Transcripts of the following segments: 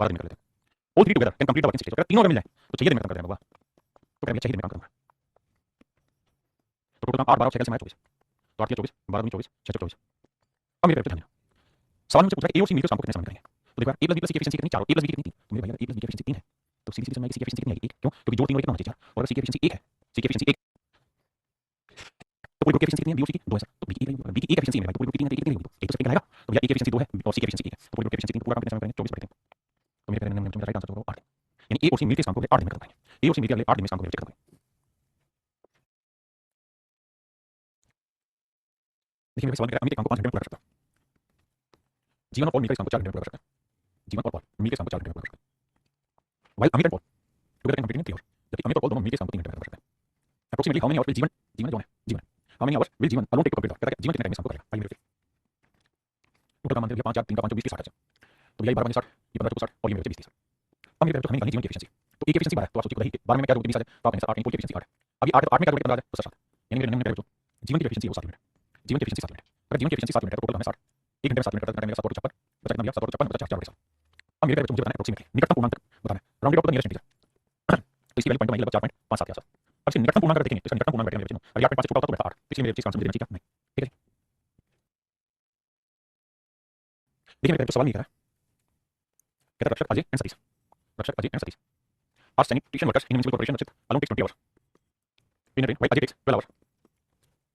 12 दिन में कर लेते हैं। All three together can complete the working 6 days. अगर तीनों अगर मिल जाए तो 6 दिन में खत्म कर देना होगा। तो करेंगे 6 दिन में काम करूंगा। तो टोटल काम 8 12 6 कैसे 24। तो 8 या 24 12 24 6 24। अब मेरे पे ध्यान देना। सवाल मुझसे पूछ रहा है ए और सी मिलकर काम को कितने समय में करेंगे। तो देखो यार ए प्लस बी प्लस सी की एफिशिएंसी कितनी 4 और ए प्लस बी कितनी 3। तो मेरे भाई यार ए प्लस बी की एफिशिएंसी 3 है। तो सीधी सीधी समझ सी की एफिशिएंसी कितनी आएगी 1। क्यों? क्योंकि जोड़ 3 और 1 कितना होना चाहिए 4। और अगर सी की एफिशिएंसी 1 है, सी की एफिशिएंसी 1 तो पूरी ग्रुप की एफिशिएंसी कितनी है बी और सी की 2 है सर। तो बी की एक एफिशिएंसी है भाई। तो पूरी ग्रुप की 3 है तो 1 कितनी होगी। 1 तो सेकंड आएगा। तो भैया ए की एफिशिएंसी 2 है और सी की एफिशिएंसी 1 है। तो पूरी ग्रुप की एफिशिएंसी 3 पूरा काम कितने समय में करेंगे 24 बटे 3। तो मेरे राइट आंसर होगा 8 दिन। यानी ए और सी मिलकर इस काम को 8 दिन में कर पाएंगे। ए और सी मिलकर 8 दिन में इस काम को कर पाएंगे। देखिए मेरे सवाल में अमित काम को 5 घंटे में पूरा कर सकता है। जीवन और पॉल मिलकर इस काम को 4 घंटे में पूरा कर सकते हैं। जीवन और पॉल मिलकर इस काम को 4 घंटे में पूरा कर सकते हैं। While Amit and Paul together can complete in 3 hours. जबकि अमित और पॉल दोनों मिलकर इस काम को 3 घंटे में कर सकते हैं। Approximately how many hours will जीवन जीवन जो है जीवन हाउ मेनी आवर्स विल जीवन अलोन टेक टू कंप्लीट। कहता है जीवन कितने टाइम में इस काम को करेगा। आइए मेरे टोटल काम मान लीजिए 5 4 3 का 5 20 30 60 है। तो भैया 12 60 ये 15 60 और ये मेरे 20 30। अब मेरे हमें निकालनी जीवन की एफिशिएंसी। तो एक एफिशिएंसी 12 तो आप सोचिए 12 में क्या जोड़ 20 आ जाए तो आप 8 इनपुट की एफिशिएंसी 8 है। अब ये 8 तो 8 में क्या जोड़ 15 आ जाए तो 7। यानी मेरे निम्न जो जीवन की एफिशिएंसी वो 7 मिनट। जीवन की एफिशिएंसी 7 मिनट। अगर जीवन की एफिशिएंसी 7 मिनट है तो टोटल हमें 60 1 घंटे में 7 मिनट करता है मेरा 7 और 56 बचा कितना भैया 7 और 56 बचा 4 4 बटे 7। अब मेरे मुझे बताना है अप्रोक्सीमेटली निकटतम पूर्णांक बताना है rounded off the nearest integer. तो इसकी वैल्यू पॉइंट में लगभग 4.57 के आसपास। अब इसके निकटतम पूर्णांक देखेंगे तो इसका निकटतम पूर्णांक बैठेगा मेरे बच्चे अगर 8.5 से छोटा होता तो बैठा 8। इसलिए मेरे चीज आंसर देना चाहिए नहीं। ठीक है देखिए मेरे सवाल नहीं कर रहा है। कहता है रक्षक Ajay and Satish Rakshak Ajay and Satish are sanitation workers in municipal corporation alone takes 20 hours in rain while Ajay takes 12 hours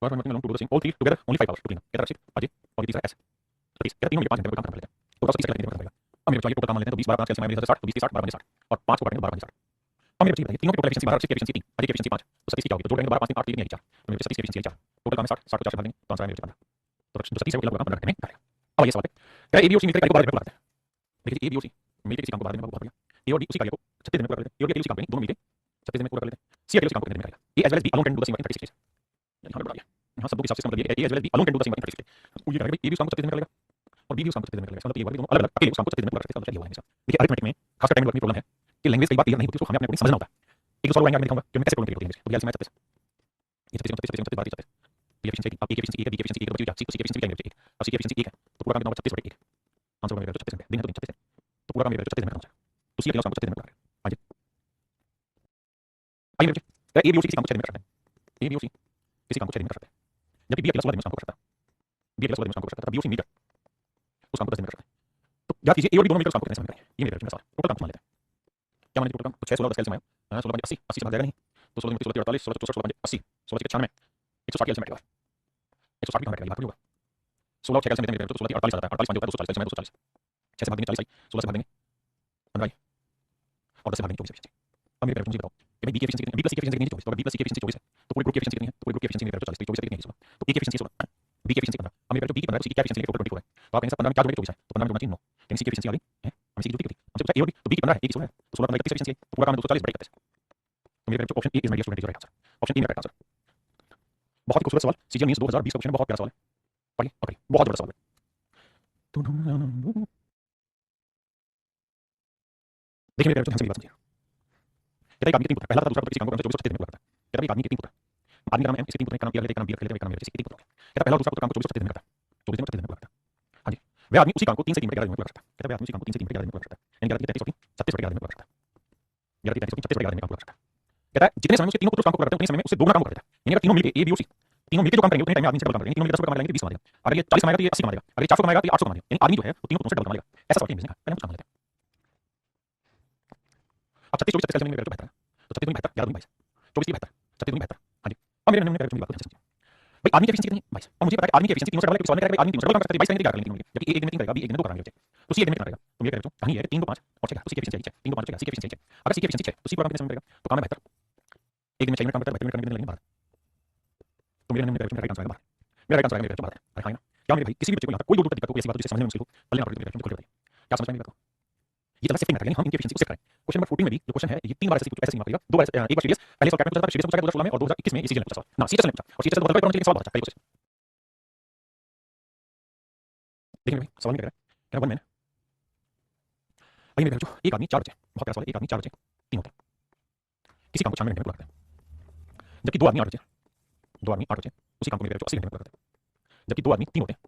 और working alone to do the same all three together only 5 hours to clean. कहता है रक्षक अजय और तीसरा एस सतीश कहता है तीनों मिलकर 5 घंटे में काम कर लेते हैं। तो बताओ सतीश कितने घंटे में काम करेगा। अब मेरे बच्चे टोटल काम मान लेते हैं तो 20 12 5 कैलसियम में 60 तो 20 की 60 12 बने 60 और 5 को काटेंगे 12 बने 60। अब मेरे बच्चे बताइए तीनों की टोटल एफिशिएंसी 12 रक्षक की एफिशिएंसी 3 अजय की एफिशिएंसी 5 तो सतीश की क्या होगी। तो जोड़ देंगे 12 5 3 8 3 4 तो मेरे सतीश की एफिशिएंसी 4 टोटल काम है 60 60 को 4 से भाग देंगे तो आंसर आएगा मेरे 15। तो रक्षक जो सतीश है वो लगभग 15 घंटे में करेगा। अब ये सवाल है क्या ए बी और सी मिलकर कार्य को 12 दिन में पूरा करते हैं। देखिए ए बी और सी मिलकर किसी काम को 12 दिन में बहुत बढ़िया। ए और डी उसी कार्य को 36 दिन में पूरा कर लेते हैं। ए और डी उसी काम को दोनों मिलकर 36 दिन में पूरा कर लेते हैं। सी अकेले उसी काम को कितने दिन में करेगा। A as well as B alone can do the same work in 36 days. यहां पे बढ़ा दिया यहां सब के हिसाब से मतलब ये A as well as B alone can do the same work in 36 days. वो ये करेगा भाई ए भी उस काम को 36 दिन में कर लेगा और बी भी उस काम को 36 दिन में कर लेगा। मतलब ये वर्क दोनों अलग अलग अकेले उस काम को 36 दिन में पूरा करते हैं। ये हुआ है हमेशा। देखिए अरिथमेटिक में खासकर टाइम वर्क में प्रॉब्लम है कि लैंग्वेज कई बार क्लियर नहीं होती उसको हमें अपने समझना होता है। एक सॉल्व आएंगे मैं दिखाऊंगा कि मैं कैसे प्रॉब्लम क्रिएट होती है। तो बी मैं 36 ये 36 36 36 36 ये एफिशिएंसी आपकी एफिशिएंसी 1 है बी की एफिशिएंसी 1 बची 4 सी की एफिशिएंसी क्या है 1 और सी की एफिशिएंसी 1 है तो पूरा काम कितना होगा 36 बटे 1 आंसर होगा मेरा 36 दिन दिन है तो 36 तो पूरा काम मेरा 36 दिन में खत्म हो जाएगा। तो सी अकेला उस काम को 36 दिन में पूरा करेगा। हाँ जी आइए मेरे बच्चे ए बी और सी किसी काम को 6 दिन में कर सकते हैं। ए बी और सी किसी काम को 6 दिन में कर सकते हैं जबकि बी अकेला 16 दिन में उस काम को कर सकता है। बी अकेला 16 दिन में उस काम को कर सकता है बी और सी मिलकर उस काम को 10 दिन में कर सकते हैं। तो याद कीजिए ए और बी दोनों मिलकर उस काम को कितने समय में करेंगे। ये मेरा सवाल टोटल काम मान लेते हैं क्या मान लीजिए टोटल काम तो 6 16 10 कैलसियम आया 16 5 80 80 से भाग जाएगा नहीं तो 16 16 48 16 64 16 80 16 के 96 160 कैलसियम बैठेगा 160 भी कहां बैठेगा होगा 16 6 कैलसियम देते हैं तो 16 48 आता है 48 5 होता है 240 कैलसियम 240 6 से भाग देंगे 40 आई 16 से भाग देंगे 15 और 10 से भाग देंगे 24 एफिशिएंसी। अब मेरे मुझे बताओ कि भाई बी की एफिशिएंसी कितनी है बी प्लस सी की एफिशिएंसी कितनी है 24 तो अगर बी प्लस सी की एफिशिएंसी 24 है तो पूरी ग्रुप की एफिशिएंसी कितनी है तो पूरी ग्रुप की एफिशिएंसी मेरे 40 24 से कितनी है 16 तो ए की एफिशिएंसी 16 बी की एफिशिएंसी 15 अब मेरे बी की 15 सी की क्या एफिशिएंसी टोटल 24 है तो आप कहेंगे सर 15 में क्या जोड़ेंगे 24 है तो 15 में जोड़ना चाहिए 9 यानी सी की एफिशिएंसी आ गई है हम सी की जोड़ी हमसे पूछा ए और बी तो बी की 15 है ए की 16 है तो 16 15 31 एफिशिएंसी है तो पूरा काम 240 बटे 31 तो मेरे option A is my student right answer option A मेरा राइट आंसर। बहुत ही खूबसूरत सवाल सीजीएल मींस 2020 का क्वेश्चन बहुत प्यारा सवाल है पढ़िए और पढ़िए बहुत जबरदस्त सवाल है। देखिए मेरे बच्चों ध्यान से मेरी बात समझिए। कहता है एक आदमी के 3 पुत्र पहला तथा दूसरा पुत्र किसी काम को करने 24 दिन में पूरा करता है। कहता है एक आदमी के 3 पुत्र आदमी का नाम है इसके 3 पुत्र का नाम क्या लेते हैं एक नाम बी लेते हैं एक नाम मेरे 3 पुत्र हो गए। कहता है पहला दूसरा पुत्र काम को 24 दिन में करता है 24 दिन में 36 दिन में पूरा करता है। हां जी वह आदमी उसी काम को 3 से 3 बटे 11 दिन में पूरा करता है। कहता है वह आदमी उसी काम को 3 से 3 बटे 11 दिन में पूरा करता है यानी 11 33 36 बटे 11 दिन में पूरा करता है 11 33 36 बटे 11 दिन में काम पूरा करता है। कहता है जितने समय में उसके तीनों पुत्र काम को करते हैं उतने समय में उसे दोगुना काम कर देता है यानी अगर तीनों मिलके ए बी और सी तीनों मिलके जो काम करेंगे उतने टाइम में आदमी से डबल काम करेंगे तीनों मिलकर 10 काम करेंगे तो 20 कमा देगा अगर ये 40 कमाएगा तो ये 80 कमा देगा अगर ये 400 कमाएगा तो ये 800 कमा देगा यानी आदमी जो है वो तीनों पुत्रों से डबल कमा लेगा ऐसा सवाल है पहले हम कुछ काम लेते हैं। अब 36 24 37 में बेहतर है तो 36 में बेहतर 11 में 22 24 की बेहतर 36 में बेहतर हां जी। अब मेरे नंबर में बात करते हैं भाई आदमी की एफिशिएंसी कितनी 22 और मुझे पता है आदमी की एफिशिएंसी तीनों से डबल है सवाल में करेगा आदमी तीनों से डबल काम करता है 22 करेंगे 11 करेंगे जबकि एक दिन में 3 करेगा बी एक दिन में 2 कराएंगे तो सी एक दिन में करेगा तो मेरे करेगा कहानी है 3 2 5 और 6 तो सी की एफिशिएंसी 3 2 5 6 सी की एफिशिएंसी 6 अगर सी की एफिशिएंसी 6 तो सी पूरा काम कितने समय में करेगा तो काम है बेहतर एक दिन में 6 मिनट काम करता है 72 मिनट करने के लिए लगेंगे 12 तो मेरे नंबर में राइट आंसर आएगा 12 मेरा राइट आंसर आएगा मेरे 12 अरे हां ना क्या मेरे भाई किसी भी बच्चे को यहाँ तक कोई दूर तक दिक्कत कोई ऐसी बात हो जिसे समझने में मुश्किल हो पहले आप बिल्कुल खोल बताइए क्या समझ में नहीं आता ये चला सेफ्टी मैटर यानी हम इनकी एफिशिएंसी को चेक करें। क्वेश्चन नंबर 14 में भी जो क्वेश्चन है ये 3 बार ऐसे ऐसे नहीं मार देगा 2 बार एक बार सीरियस पहले सवाल कैप्टन पूछा था सीरियस पूछा 2016 में और 2021 में सीजीएल ने पूछा ना सीरियस ने पूछा और सीरियस तो बदल पर सवाल बहुत अच्छा है देखिए भाई सवाल क्या कह रहा है क्या वन मैन भाई मेरे बच्चों एक आदमी 4 बच्चे बहुत प्यारा सवाल है एक आदमी 4 बच्चे 3 होते हैं किसी काम को 96 घंटे में पूरा करते हैं जबकि 2 आदमी 8 बच्चे 2 आदमी 8 बच्चे उसी काम को मेरे बच्चों 80 घंटे में पूरा करते हैं जबकि 2 आदमी 3 होते हैं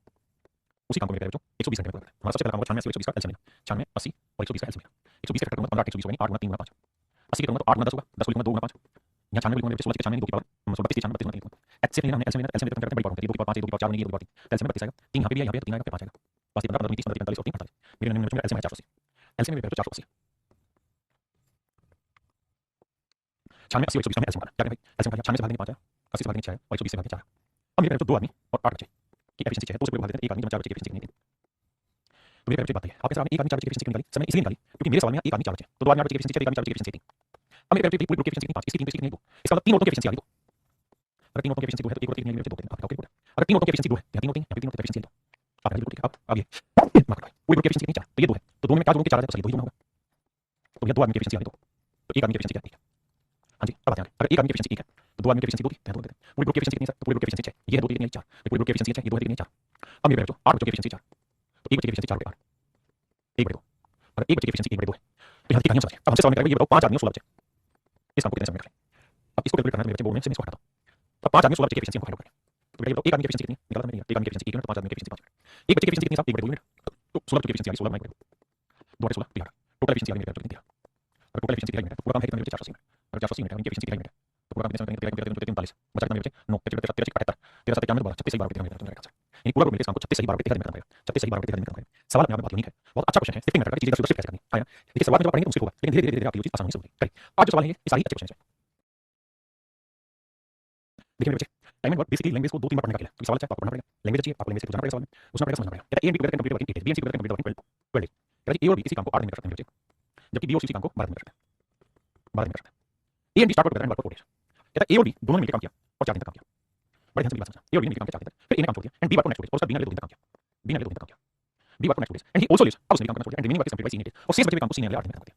उसी काम को मेरे बच्चों 120 घंटे में पूरा करते हैं। हमारा सबसे पहला काम होगा 96 80 120 का एलसीएम 96 80 और 120 का एलसीएम 120 का करूंगा 15 120 होगा 8 गुना 3 गुना 5 80 करूंगा तो 8 गुना 10 होगा 10 को लिखूंगा 2 गुना 5 यहाँ 96 लिखूंगा 16 के 96 2 की पावर 32 96 32 लिखूंगा एचसीएफ लेना हमने एचसीएफ लेना एचसीएफ करते हैं बड़ी पावर 2 की पावर 5 2 की पावर 4 नहीं 2 की पावर 3 एचसीएफ में 32 आएगा 3 यहाँ पे भी है यहाँ पे 3 आएगा फिर 5 आएगा बस 15 15 30 45 और 3 48 मेरे नंबर में एचसीएफ है 480 एलसीएम में 480 96 80 120 में एलसीएम क्या करें भाई एलसीएम का 96 से भागने 5 है 80 से भागने 6 है और 120 से भागने 4 अब मेरे पास 2 आदमी और 8 बच्चे की एफिशिएंसी है 2 से भाग देते हैं एक आदमी 4 बच्चे की एफिशिएंसी नहीं तो मेरे बात है आपके सामने एक आदमी 4 बच्चे की एफिशिएंसी निकाली समय इसलिए निकाली क्योंकि मेरे सवाल में एक आदमी 4 बच्चे तो 2 आदमी 8 बच्चे की एफिशिएंसी 1 आदमी 4 बच्चे की एफिशिएंसी 3 अब मेरे पूरी ग्रुप की एफिशिएंसी 5 इसकी 3 इसकी नहीं 2 इसका मतलब 3 औरतों की एफिशिएंसी आ गई 2 अगर 3 औरतों की एफिशिएंसी 2 है तो एक औरत की नहीं है तो 2 आपका कैलकुलेट अगर 3 औरतों की एफिशिएंसी 2 है या 3 औरतें या 3 औरतों की एफिशिएंसी 2 आप कैलकुलेट करिए अब आगे मार्क करें पूरी ग्रुप की एफिशिएंसी कितनी 4 तो ये 2 है तो 2 में 4 लोगों की 4 है तो सही 2 ही होगा तो ये 2 आदमी की एफिशिएंसी आ गई तो एक आदमी की एफिशिएंसी क्या है हां जी अब आते हैं अगर एक आदमी की एफिशिएंसी 1 है तो 2 आदमी की एफिशिएंसी 2 थी तो 2 देते हैं पूरी ग्रुप की एफिशिएंसी कितनी है तो पूरी ग्रुप की एफिशिएंसी 6 ये है 2 3 4 पूरी ग्रुप की एफिशिएंसी 6 ये 2 है 3 4 अब मेरे बच्चों 8 बच्चों की एफिशिएंसी 4 तो एक बच्चे की एफिशिएंसी 4 8 एक बटे 2 अगर एक बच्चे की एफिशिएंसी 1 बटे 2 है तो यहाँ की कहानी समझिए अब हमसे सवाल करेंगे ये बताओ 5 आदमियों 16 बच्चे इस काम को कितने समय में करें अब इसको कैलकुलेट करना है मेरे बच्चे बोर्ड में से मैं इसको हटाता हूं अब 5 आदमी 16 बच्चे की एफिशिएंसी को फाइंड करें तो बताइए एक आदमी की एफिशिएंसी कितनी निकाला मैंने एक आदमी की एफिशिएंसी 1 मिनट 5 आदमी की एफिशिएंसी 5 मिनट एक बच्चे की एफिशिएंसी कितनी साहब 1 बटे 2 मिनट तो 16 बच्चों की एफिशिएंसी आ गई 16 मिनट 2 बटे 16 13 टोटल एफिशिएंसी आ गई मेरे बच्चों की 13 अगर टोटल एफिशिएंसी 13 मिनट तो पूरा काम है कितने बच्चे 480 मिनट अगर 480 मिनट है उनकी एफिशिएंसी 13 मिनट तो पूरा काम कितने समय 13 43 बचा कितना मेरे बच्चे 9 13 13 78 13 7 91 36 सही 12 13 मिनट आंसर यानी पूरा ग्रुप मिलकर शाम को 36 सही 12 13 मिनट आएगा 36 सही 12 13 मिनट आएगा सवाल अपने आप में बहुत यूनिक है बहुत अच्छा क्वेश्चन है शिफ्टिंग मेथड का चीजें शिफ्ट कैसे करनी है देखिए शुरुआत में जब पढ़ेंगे तो मुश्किल होगा लेकिन धीरे धीरे आपकी चीज आसानी से होगी करें आज जो सवाल है ये सारी अच्छे क्वेश्चन है देखिए मेरे बच्चे time and work basically language को 2 3 बार पढ़ने का खेल है तो सवाल अच्छा आपको पढ़ना पड़ेगा लैंग्वेज चाहिए आपको लैंग्वेज से जाना पड़ेगा सवाल में उसमें पड़ेगा समझना पड़ेगा कहता है A and B together complete working 8 days B and C together complete working 12 days कहता है ए और बी इसी काम को 8 दिन में कर सकते हैं मेरे बच्चे जबकि बी और सी काम को 12 दिन में कर सकते हैं 12 दिन में कर सकते हैं A and B start together and work for 4 days कहता है ए और बी दोनों ने मिलकर काम किया और 4 दिन तक काम किया बड़े ध्यान से बात समझना ए और बी ने मिलकर काम किया 4 दिन तक फिर ए ने काम छोड़ दिया and B work for next 2 days और उसका बी ने 2 दिन तक काम किया बी ने 2 दिन तक काम किया B work for next 2 days and he also leaves अब उसने काम करना छोड़ दिया and remaining work is completed by C ने और शेष बचे हुए काम को सी ने अगले 8 दिन में काम किया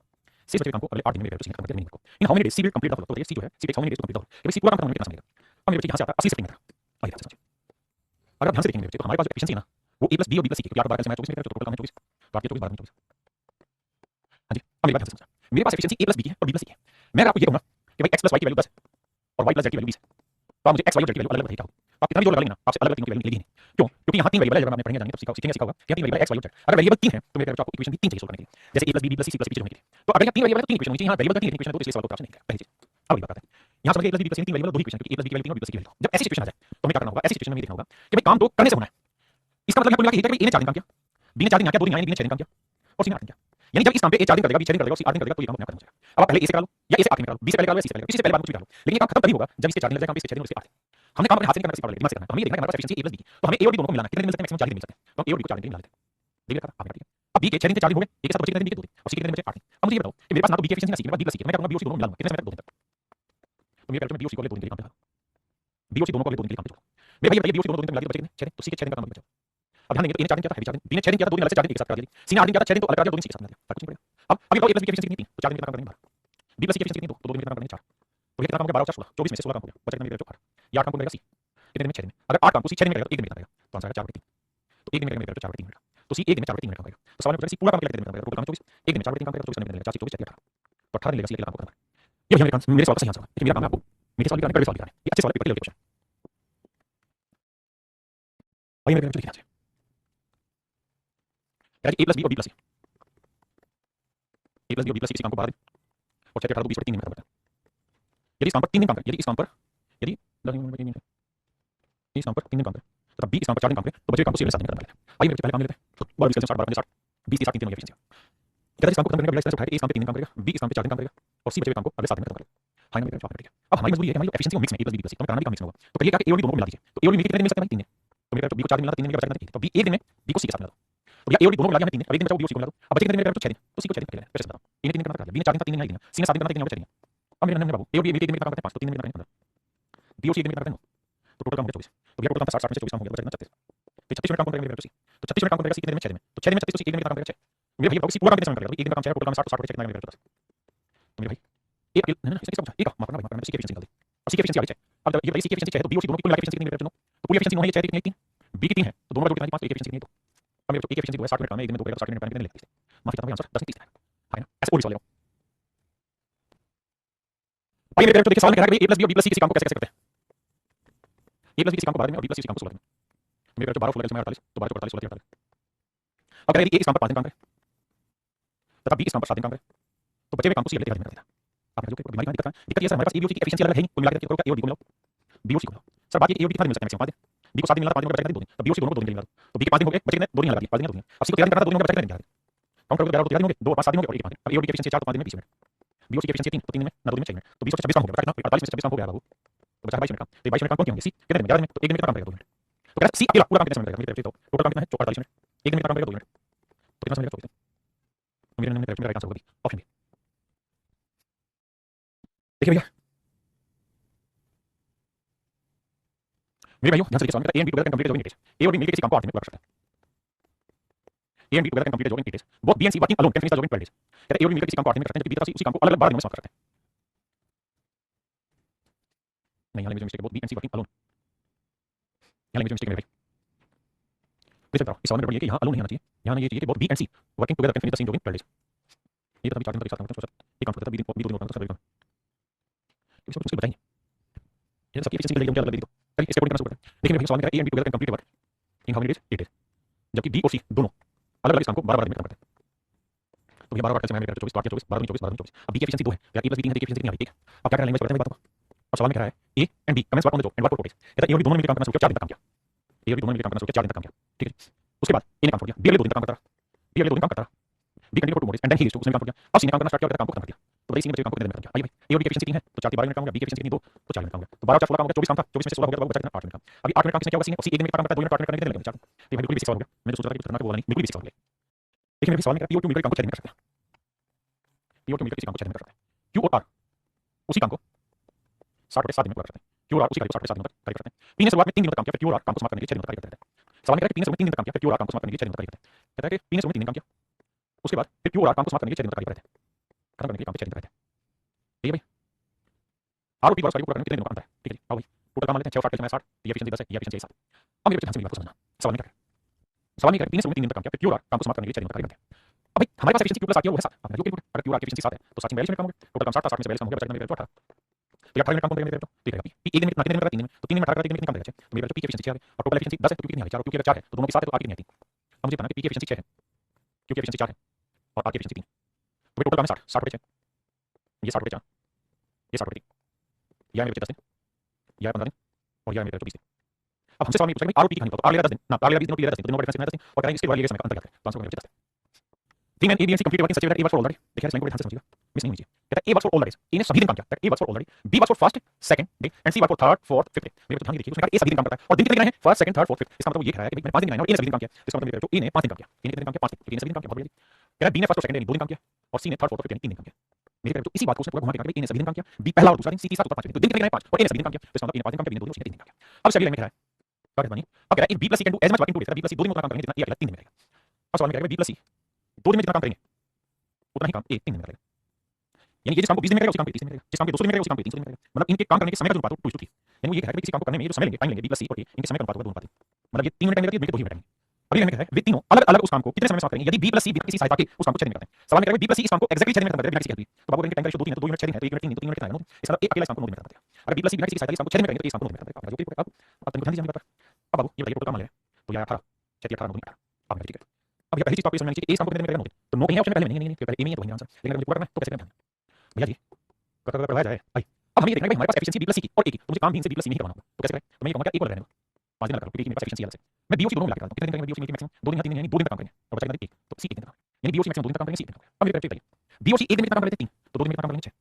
शेष बचे हुए काम को अगले 8 दिन में सी ने काम किया को in how many days C will complete the work तो सी जो है C takes how many days to complete the work ये सी पूरा काम खत्म होने कितना समय लगेगा अब मेरे बच्चे यहां से आता है 80 शिफ्टिंग मेथड आइए ध्यान से समझिए अगर आप ध्यान से देखेंगे बच्चे तो हमारे पास जो एफिशिएंसी है ना वो a + b और b + c क्योंकि 8 12 में 24 में तो टोटल काम है 24 तो आपके 24 12 में 24 हां जी अब मेरी बात ध्यान से समझना मेरे पास एफिशिएंसी a + b की है और b + c की है मैं अगर आपको ये कहूंगा कि भाई x + y की वैल्यू 10 है और y + z की वैल्यू 20 है तो आप मुझे x y और z की वैल्यू अलग-अलग बताइए क्या होगी आप कितना भी जोड़ लगा लेंगे ना आपसे अलग-अलग तीनों की वैल्यू मिलेगी नहीं क्यों क्योंकि यहां तीन वेरिएबल है जब आपने पढ़ेंगे जानेंगे तो सीखेंगे सीखा होगा कि तीन वेरिएबल x y और z अगर वेरिएबल 3 है तो मेरे आपको इक्वेशन भी 3 चाहिए सोल्व करने के लिए जैसे a + b b + c + p होने के लिए तो अगर यहां तीन वेरिएबल है तो तीन इक्वेशन होनी चाहिए यहां वेरिएबल का तीन इक्वेशन है तो इसलिए सवाल को ऑप्शन नहीं है पहली चीज अब ये बात है यहां समझिए a + b + c तीन वेरिएबल दो ही इक्वेशन क्योंकि a + b की वैल्यू 3 और b + c की वैल्यू जब ऐसी सिचुएशन आ जाए तो हमें क्या करना होगा ऐसी सिचुएशन में ये देखना होगा कि भाई काम दो करने से होना है इसका मतलब यहां कुल मिला के a ने 4 दिन काम किया b ने 4 दिन किया 2 दिन आए b ने 6 दिन काम किया और c ने 8 दिन किया यानी जब इस काम पे a 4 दिन कर देगा b 6 दिन कर देगा और c 8 दिन कर देगा तो ये काम अपने आप खत्म हो जाएगा अब आप पहले a से करा लो या a से आखिर में करा लो b से पहले करा लो या c से पहले करा लो किसी से पहले बात कुछ भी करा लो लेकिन ये काम खत्म तभी होगा जब इसके 4 दिन लग जाए काम इसके 6 दिन और इसके 8 दिन हमने काम अपने हाथ से नहीं करना सिर्फ दिमाग से करना हमें ये देखना है हमारे पास एफिशिएंसी a + b की तो हमें a और b दोनों को मिलाना है कितने दिन मिल सकते हैं मैक्सिमम 4 दिन मिल सकते हैं तो a और b को 4 दिन मिला लेते हैं देखिए रखा आपने ठीक है अब b के 6 दिन से 4 दिन हो गए a के साथ बचे कितने दिन के 2 दिन और c के कितने बचे 8 दिन अब मुझे ये बताओ कि मेरे पास ना तो b की एफिशिएंसी ना c की मेरे पास b + c की मैं क्या करूंगा b और c दोनों मिला लूंगा कितने समय तक 2 दिन तक तो मेरे कैलकुलेट में b और c को अगले 2 दिन के लिए काम पे लगा b और c दोनों को अगले 2 दिन के लिए काम पे जोड़ो मेरे भाई ये बताइए b और c दोनों 2 दिन तक मिला के बचे कितने 6 दिन तो c के 6 दिन का काम बचा अब ध्यान देंगे तो a ने 4 दिन किया था है 4 दिन b ने 6 दिन किया था 2 दिन अलग से 4 दिन एक साथ करा दिया c ने 8 दिन किया था 6 दिन तो अलग करा दिया 2 दिन c के साथ मिला दिया फर्क कुछ नहीं पड़ेगा अब अभी बताओ a + b की एफिशिएंसी कितनी 3 तो 4 दिन कितना काम करेंगे 12 b + c की एफिशिएंसी कितनी 2 तो 2 दिन कितना काम करेंगे 4 तो ये कितना काम हो गया 12 और 4 16 24 में से 16 काम हो गया बचा कितना मेरे 8 ये 8 काम को करेगा c कितने दिन में 6 दिन में अगर 8 काम को c 6 दिन में करेगा तो 1 दिन में कितना करेगा तो आंसर आएगा 4 बटे 3 तो 1 दिन में करेगा 4 बटे 3 मिनट तो c 1 दिन में 4 बटे 3 मिनट काम करेगा तो सवाल में पूछा c पूरा काम कितने दिन में करेगा टोटल काम 24 1 दिन में 4 बटे 3 काम करेगा 24 दिन में मिलेगा 4 24 18 तो 18 दिन लेगा c अगला काम करना ये भैया मेरे सवाल का सही आंसर है लेकिन मेरा काम है आपको मेरे सवाल करने सवाल करने ये अच्छे सवाल पेपर के लिए क्वेश्चन आइए मेरे लिखना चाहिए a + b और b + c a + b और b + c किसी काम को 12 दिन और 6 18 20 बटे 3 दिन में खत्म करता है यदि इस काम पर 3 दिन काम करे यदि इस काम पर यदि इस काम पर 3 दिन काम करे तथा b इस काम पर 4 दिन काम करे तो बचे काम को c में 7 दिन खत्म कर लेते हैं आइए मेरे पहले काम ले लेते हैं 12 20 60 12 60 20 के साथ 3 दिन हो गया एफिशिएंसी कहता है इस काम को खत्म करने का बिना उठाए इस काम पे 3 दिन काम करेगा b इस काम पे 4 दिन काम करेगा और c बचे हुए काम को अगले 7 दिन खत्म कर लेगा हां मेरे जवाब ठीक है अब हमारी मजबूरी है कि हमारी एफिशिएंसी को मिक्स में a + b + c तो कराना भी काम मिक्स में होगा तो करिए क्या कि a और b दोनों को मिला दीजिए तो a और b में कितने दिन मिल सकते हैं भाई 3 दिन तो मेरे b को 4 दिन मिला 3 दिन का बचा कितना तो b 1 दिन में b को c के साथ मिला दो तो भैया a और b दोनों मिला के हमें 3 दिन अब 1 दिन बचा वो b और c को मिला दो अब बचे कितने दिन मेरे 6 दिन तो c को 6 दिन कर लेना कैसे बताओ इन्हें 3 दिन करना b ने 4 दिन का 3 दिन नहीं देना c ने 7 दिन करना 3 दिन बचा नहीं अब मेरे नंबर बाबू a और b मिलके 1 दिन में काम करते हैं 5 तो 3 दिन में करते हैं 15 b और c 1 दिन में करते हैं 9 तो टोटल काम हो गया 24 तो भैया टोटल काम 60 में से 24 काम हो गया बचा कितना 36 तो 36 मिनट काम करेगा मेरे c तो 36 मिनट काम करेगा c कितने दिन में 6 दिन में तो 6 दिन में 36 तो c 1 दिन में काम करेगा 6 तो मेरे भैया c पूरा काम कितने समय करेगा 1 दिन का काम 6 टोटल काम 60 60 बचे कितना मेरे 10 तो मेरे भाई a अकेले नहीं इसके सब एक माफ करना भाई माफ करना c की एफिशिएंसी निकाल दे और c की एफिशिएंसी आ गई 6 अब ये बताइए c की एफिशिएंसी 6 है तो b और c दोनों की कुल मिला के एफिशिएंसी कितनी मेरे 9 तो पूरी एफिशिएंसी 9 है ये 6 कितनी 3 b की 3 है तो दोनों का जोड़ कितना 5 तो एक एफिशिएंसी कितनी 2 अब मेरे एक एफिशिएंसी 60 मिनट काम है 1 दिन में 2 करेगा 60 मिनट काम कितने लेते हैं माफ करना भाई आंसर 10 30 है हां ना ऐसे और सवाल ले लो भाई मेरे तो देखिए सवाल में कह रहा है कि a + b और b + c किसी काम को कैसे कैसे करते हैं a + b किसी काम को 12 दिन में और b + c किसी काम को 16 दिन में मेरे 12 16 में 48 तो 12 48 16 48 अब कह रहा है कि a इस काम पर 5 दिन काम करे तथा बी इस काम पर 7 दिन काम करे तो बचे हुए काम को सी अगले 13 दिन में कर देता। आपने जो बीमारी का दिक्कत ये सर हमारे पास ए बी और सी की एफिशिएंसी अलग है नहीं, कुल मिलाकर ए और बी को मिलाओ, बी और सी को मिलाओ। सर बात ये ए और बी कितना दिन मिल सकते हैं मैक्सिमम 5 दिन, बी को 7 दिन मिला 5 दिन में बचा 2 दिन, तो बी और सी दोनों को 2 दिन मिला दो, तो बी के 5 दिन हो गए, बचे कितने 2 दिन लगा दिए, 5 दिन 2 दिन। अब सी को 13 दिन करना 2 दिन में बचा कितने दिन, काउंट करोगे 11 दिन हो गए, 2 और 5 7 दिन हो गए और 1 5 दिन। अब ए और बी की एफिशिएंसी 4 तो 5 दिन में 20 मिनट, बी और सी की एफिशिएंसी 3 तो 3 दिन में ना 2 दिन में 6 मिनट, तो 20 और 26 काम हो गया, बचा कितना 48 में से 26 काम हो गया बाबू, तो बचा 22 मिनट काम। तो 22 मिनट काम कौन किया होंगे सी कितने दिन में 11 दिन में, तो 1 दिन में कितना काम करेगा 2 मिनट। तो कह रहा है सी अकेला पूरा काम कितने समय में करेगा, तो टोटल काम कितना है 48 मिनट, 1 दिन में काम करेगा 2 मिनट, तो कितना समय लगेगा 24 दिन। तो मेरे राइट आंसर होगा ऑप्शन बी। देखिए भैया मेरे भाइयों ध्यान से देखिए सवाल में A and B together can complete the job in 8 days, A और बी मिलकर किसी काम को 8 दिन में पूरा कर सकते हैं। A and B together can complete the job in 8 days, both B and C working alone can finish the job in 12 days. कहते हैं ए और बी मिलकर किसी काम को 8 दिन में करते हैं, जबकि बी तथा सी उसी काम को अलग-अलग 12 दिनों में समाप्त कर सकते हैं। नहीं यहाँ लैंग्वेज मिस्टेक है, both B and C working alone, यहाँ लैंग्वेज मिस्टेक है मेरे भाई। देखिए बताओ इस सवाल में गड़बड़ ये कि यहाँ अलोन नहीं आना चाहिए, यहाँ ये चाहिए कि both B and C working together can finish the same job in 12 days. ये तो अभी 4 दिन तक एक साथ काम करते हैं, एक काम करता है बी 2 दिन होता है, सर काम इसको मुश्किल बताइए, ये सबकी एफिशिएंसी के लिए मुझे अलग लगी तो चलिए इसके अकॉर्डिंग करना शुरू करते हैं। देखिए मेरे सवाल में A and B together can complete work in how many days 8 days, जबकि बी और सी दोनों अलग-अलग इस काम को 12-12 दिन में काम करते हैं। तो भैया 12 कैसे मैंने 24 8 24 12 24 12 24। अब बी की एफिशिएंसी 2 है या ए प्लस बी 3 है, की एफिशिएंसी कितनी आ रही है, ठीक है। अब क्या करें लैंग्वेज करते हैं बात को। और सवाल में कह रहा है A and B commence work on the job and work for 4 days, कहता है ए और बी दोनों मिलकर काम करना शुरू किया 4 दिन तक काम किया, ए और बी दोनों मिलकर काम करना शुरू किया 4 दिन तक काम किया, ठीक है। उसके बाद ए ने काम छोड़ दिया, बी अगले 2 दिन तक काम करता रहा, बी अगले 2 दिन काम करता रहा, B continue for 2 days and then ही उसने काम छोड़ दिया। अब सी ने काम करना स्टार्ट किया और काम को खत्म कर दिया, तो बताइए सी ने बचे काम को कितने दिन में खत्म किया। आइए भाई ए और बी की एफिशिएंसी 3 है तो 4 के 12 मिनट काम हो गया, बी की एफिशिएंसी 2 तो 4 मिनट काम हो गया, तो 12 और 4 16 काम हो गया, 24 काम था, 24 में से 16 हो गया तो बचा कितना 8 मिनट काम। अभी 8 मिनट काम किसने किया होगा सी ने, और सी 1 दिन में काम करता है 2 मिनट 8 मिनट करने के लिए लगेगा 4। तो भाई बिल्कुल बेसिक सवाल हो गया, मैंने सोचा था कि कुछ करना को बोला नहीं, बिल्कुल बेसिक सवाल है। देखिए मेरे सवाल में पी और क्यू मिलकर काम को 6 दिन में कर सकते हैं, पी और क्यू मिलकर किसी काम को 6 दिन में कर सकते हैं, क्यू और आर उसी काम को 60 बटे 7 दिन में पूरा कर सकते हैं, क्यू और आर उसी कार्य को 60 बटे 7 दिन में कार्य करते हैं। पी ने शुरुआत में 3 दिन तक काम किया, फिर क्यू और आर काम को समाप्त करने के लिए 6 दिन तक कार्य करते हैं। सवाल कहता है कि पी ने शुरुआत में 3 दिन तक काम किया, फिर क्यू और आर काम को समाप्त करने के लिए 6 दिन तक कार्य करते हैं। कहता है कि पी ने शुरुआत में 3 दिन काम किया, उसके बाद फिर क्यू और आर काम को समाप्त करने के लिए 6 दिन तक कार्य करते हैं, खत्म करने के लिए काम को 6 दिन तक करते हैं। ठीक है भाई आर और पी द्वारा कार्य पूरा करने में कितने दिन का अंतर है, ठीक है जी। आओ भाई टोटल काम लेते हैं 6 और 60 60, ये एफिशिएंसी 10 है, ये एफिशिएंसी 7। अब मेरे ध्यान से मेरी बात को समझना, सवाल में क्या है, सवाल में क्या है पी ने शुरुआत में 3 दिन तक काम किया, फिर क्यू और आर काम को समाप्त करने के लिए 6 दिन तक कार्य करते हैं। अब भाई हमारे पास एफिशिएंसी क्यू प्लस आर किया वो है 7, आपने जो अगर क्यू आर की एफिशिएंसी 7 है तो 7 में 42 मिनट काम हो गया, टोटल काम 60 था, 60 में से 42 काम हो गया, बचा कितना मेरे 18, तो 18 मिनट काम हो गया मेरे तो ठीक है। पी 1 दिन में कितने दिन में करता है 3 दिन में, तो 3 दिन में 18 करता है 3 दिन में कितने काम करेगा, तो मेरे पी की एफिशिएंसी 6 है और टोटल एफिशिएंसी 10 है, क्यू कितनी आ रही है 4 और क्यू की अगर 4 है तो दोनों के साथ है तो आर कितनी आती है। अब मुझे बताना है पी की एफिशिएंसी 6 है, क्यू की एफिशिएंसी 4 है और आर की एफिशिएंसी 3, तो टोटल काम है 60 60 बटे 6, ये 60 बटे 4, ये 60 बटे 3, यह मेरे बचे 10 दिन, यह 15 दिन और यह मेरे 24 दिन। अब हमसे सवाल में पूछा कि आर और पी की कहानी बताओ, तो आर लेगा 10 दिन ना, आर लेगा 20 दिन और पी लेगा 10 दिन, तो दोनों का डिफरेंस कितना है 10 दिन और कह रहा है इसके द्वारा लिए गए समय का अंतर क्या है, तो आंसर होगा 10 दिन। 3 and A, B and C complete working such a way that A works for already, देखिए इस लाइन को ध्यान से समझिएगा, मिस नहीं होनी चाहिए। कहता है A works for already, A ने सभी दिन काम किया, A works for already, B works for first, second day and C works for third, fourth, fifth day। मेरे को ध्यान देखिए, उसने कहा A सभी दिन काम करता है और दिन कितने गिनाए हैं, first, second, third, fourth, fifth. इसका मतलब वो ये कह रहा है कि भाई मैंने 5 दिन गिनाए और A ने सभी दिन काम किया, इसका मतलब ये A ने 5 दिन काम किया, A ने कितने दिन काम किया 5 दिन, तो A ने सभी दिन काम किया, बहुत बढ़िया। कह रहा है B ने फर्स्ट और सेकंड डे 2 दिन काम किया और C ने थर्ड, फोर्थ, फिफ्थ यानी 3 दिन काम किया। मेरे कहते तो इसी बात को उसने पूरा घुमा के कहा कि A ने सभी दिन काम किया, B पहला और दूसरा दिन, C तीसरा चौथा पांचवां दिन, तो दिन कितने गिनाए 5 और A ने सभी दिन काम किया, तो इसका मतलब A ने 5 दिन काम किया, B ने 2 दिन, C ने 3 दिन काम किया। अब सभी लाइन में कह रहा है क्या कहता है, अब कह रहा है B + C can do as much work in 2 days, B + C 2 दिन में उतना काम करेंगे जितना A अकेला 3 दिन में करेगा। अब सवाल में कह रहा है B + C 2 दिन में जितना काम करेंगे उतना ही काम A 3 दिन में करेगा, यानी ये जिस काम को 20 दिन में करेगा उसी काम को 30 दिन में करेगा, जिस काम को 200 दिन में करेगा उसी काम को 300 दिन में करेगा। मतलब इनके काम करने के समय का अनुपात 2:3, यानी वो ये कह रहा है कि किसी काम को करने में ये जो समय लेंगे, टाइम लेंगे B + C और A, इनके समय का अनुपात होगा 2:3, मतलब ये 3 मिनट टाइम लगेगा, मिलके 2 ही मिनट टाइम। अगली लाइन में कह रहा है वे तीनों अलग-अलग उस काम को कितने समय में समाप्त करेंगे, यदि B + C बिना किसी सहायता के उस काम को 6 दिन में करते हैं। सवाल में कह रहा है B + C इस काम को एक्जेक्टली 6 दिन में खत्म करेगा बिना किसी हेल्प के, तो बाबू कहेंगे टाइम का रेशियो 2 3 है तो 2 मिनट 6 दिन है तो 1 मिनट 3 है तो 3 मिनट कितना है 9 दिन, इसका मतलब A अकेला इस काम को 9 दिन में खत्म करेगा। अगर B + C बिना किसी सहायता के इस काम को 6 दिन में करेंगे तो इस काम को 9 दिन में खत्म करेगा, जो कि अब तक ध्यान दीजिए मेरी बात पर। अब बाबू ये बताइए टोटल काम ले तो यह 18 6 18 9 दिन 18, अब ठीक है। अब ये पहली चीज तो आपको समझनी चाहिए, A इस काम को कितने दिन में करेगा 9 दिन, तो 9 कहीं ऑप्शन में पहले नहीं पहले A में ही है तो वही आंसर, लेकिन अगर मुझे पूरा करना है तो कैसे करें भैया जी, करवाया जाए। आई अब हमें ये देखना है कि हमारे पास एफिशिएंसी B + C की और A की, तो मुझे काम भी इनसे B + C में ही करवाना होगा, तो कैसे करें, तो मैं ये कहूंगा क्या इक्वल रहने दो 5 दिन लगा क्योंकि मेरे पास एफिशिएंसी अलग से, मैं B और C दोनों मिला के करता हूं, कितने दिन करेंगे B और C मिलकर मैक्सिमम 2 दिन या 3 दिन यानी 2 दिन तक काम करेंगे और बचा कितना 1, तो C 1 दिन तक, यानी B और C मैक्सिमम 2 दिन तक काम करेंगे, C 1 दिन तक। अब मेरे बताइए B और C 1 दिन में कितना काम करते हैं 3, तो 2 दिन में कितना काम करेंगे 6,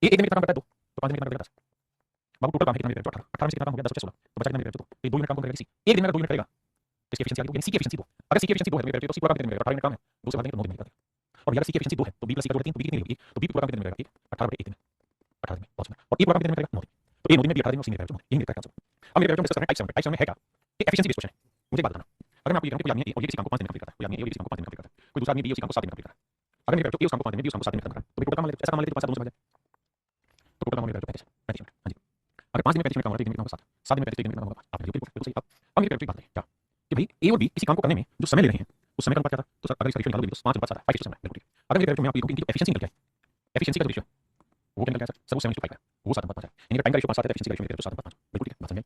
A 1 दिन में कितना काम करता है 2, तो 5 दिन में कितना करेगा 10। बाबू टोटल काम कितना मेरे 18 18 में से कितना काम हो गया 10 16, तो बचा कितना मेरे तो ये 2 मिनट काम करेगा C 1 दिन में 2 मिनट करेगा, तो इसकी एफिशिएंसी आ गई, यानी C की एफिशिएंसी 2, अगर C की एफिशिएंसी 2 है तो C पूरा काम कितने में करेगा 18 मिनट काम है, 2 से भाग देंगे तो 9 दिन में करेगा। और अगर C की एफिशिएंसी 2 है तो B + C का जोड़ 3 तो B कितनी होगी, तो B पूरा काम कितने में करेगा 18 बटे 1 दिन में 18 दिन में बहुत सुंदर, और A पूरा काम कितने में करेगा 9 दिन, तो A 9 दिन में B 18 दिन में C में करेगा 9 दिन, यही मेरा आंसर। अब मेरे डिस्कस करना है टाइप 7 में है क्या, ये एफिशिएंसी बेस्ड क्वेश्चन है, मुझे बात बताना। अगर मैं आपको ये कहूं कि कोई आदमी है और ये किसी काम को 5 दिन में कंप्लीट करता है, कोई आदमी है और ये किसी काम को 5 दिन में कंप्लीट करता है, कोई दूसरा आदमी B और C काम को 7 दिन में कंप्लीट करता है, अगर मेरे A उस काम को 5 दिन में B उस काम को 7 दिन में खत्म करता है, तो टोटल काम ऐसा मान लेते 5 दोनों से भाग जाए, तो टोटल काम मेरा 35 मिनट। हां जी अगर 5 दिन में 35 मिनट काम होगा, 1 दिन में काम होगा 7 दिन में 35 दिन में काम होगा, आपने बिल्कुल सही। अब मेरी बात है क्या कि भाई A और B किसी काम को करने में जो समय ले रहे हैं उस समय का अनुपात क्या था, तो सर अगर इसका रेशियो निकालोगे तो 5 अनुपात 7 5 समय बिल्कुल ठीक है। अगर मेरे मैं आपको इनकी एफिशिएंसी निकल जाए, एफिशिएंसी का रेशियो वो क्या निकल जाए सर वो 7:5 है, वो 7 अनुपात 5 है, यानी टाइम का रेशियो 5 7 है, एफिशिएंसी का रेशियो 7 अनुपात 5 बिल्कुल ठीक है, बात समझ में।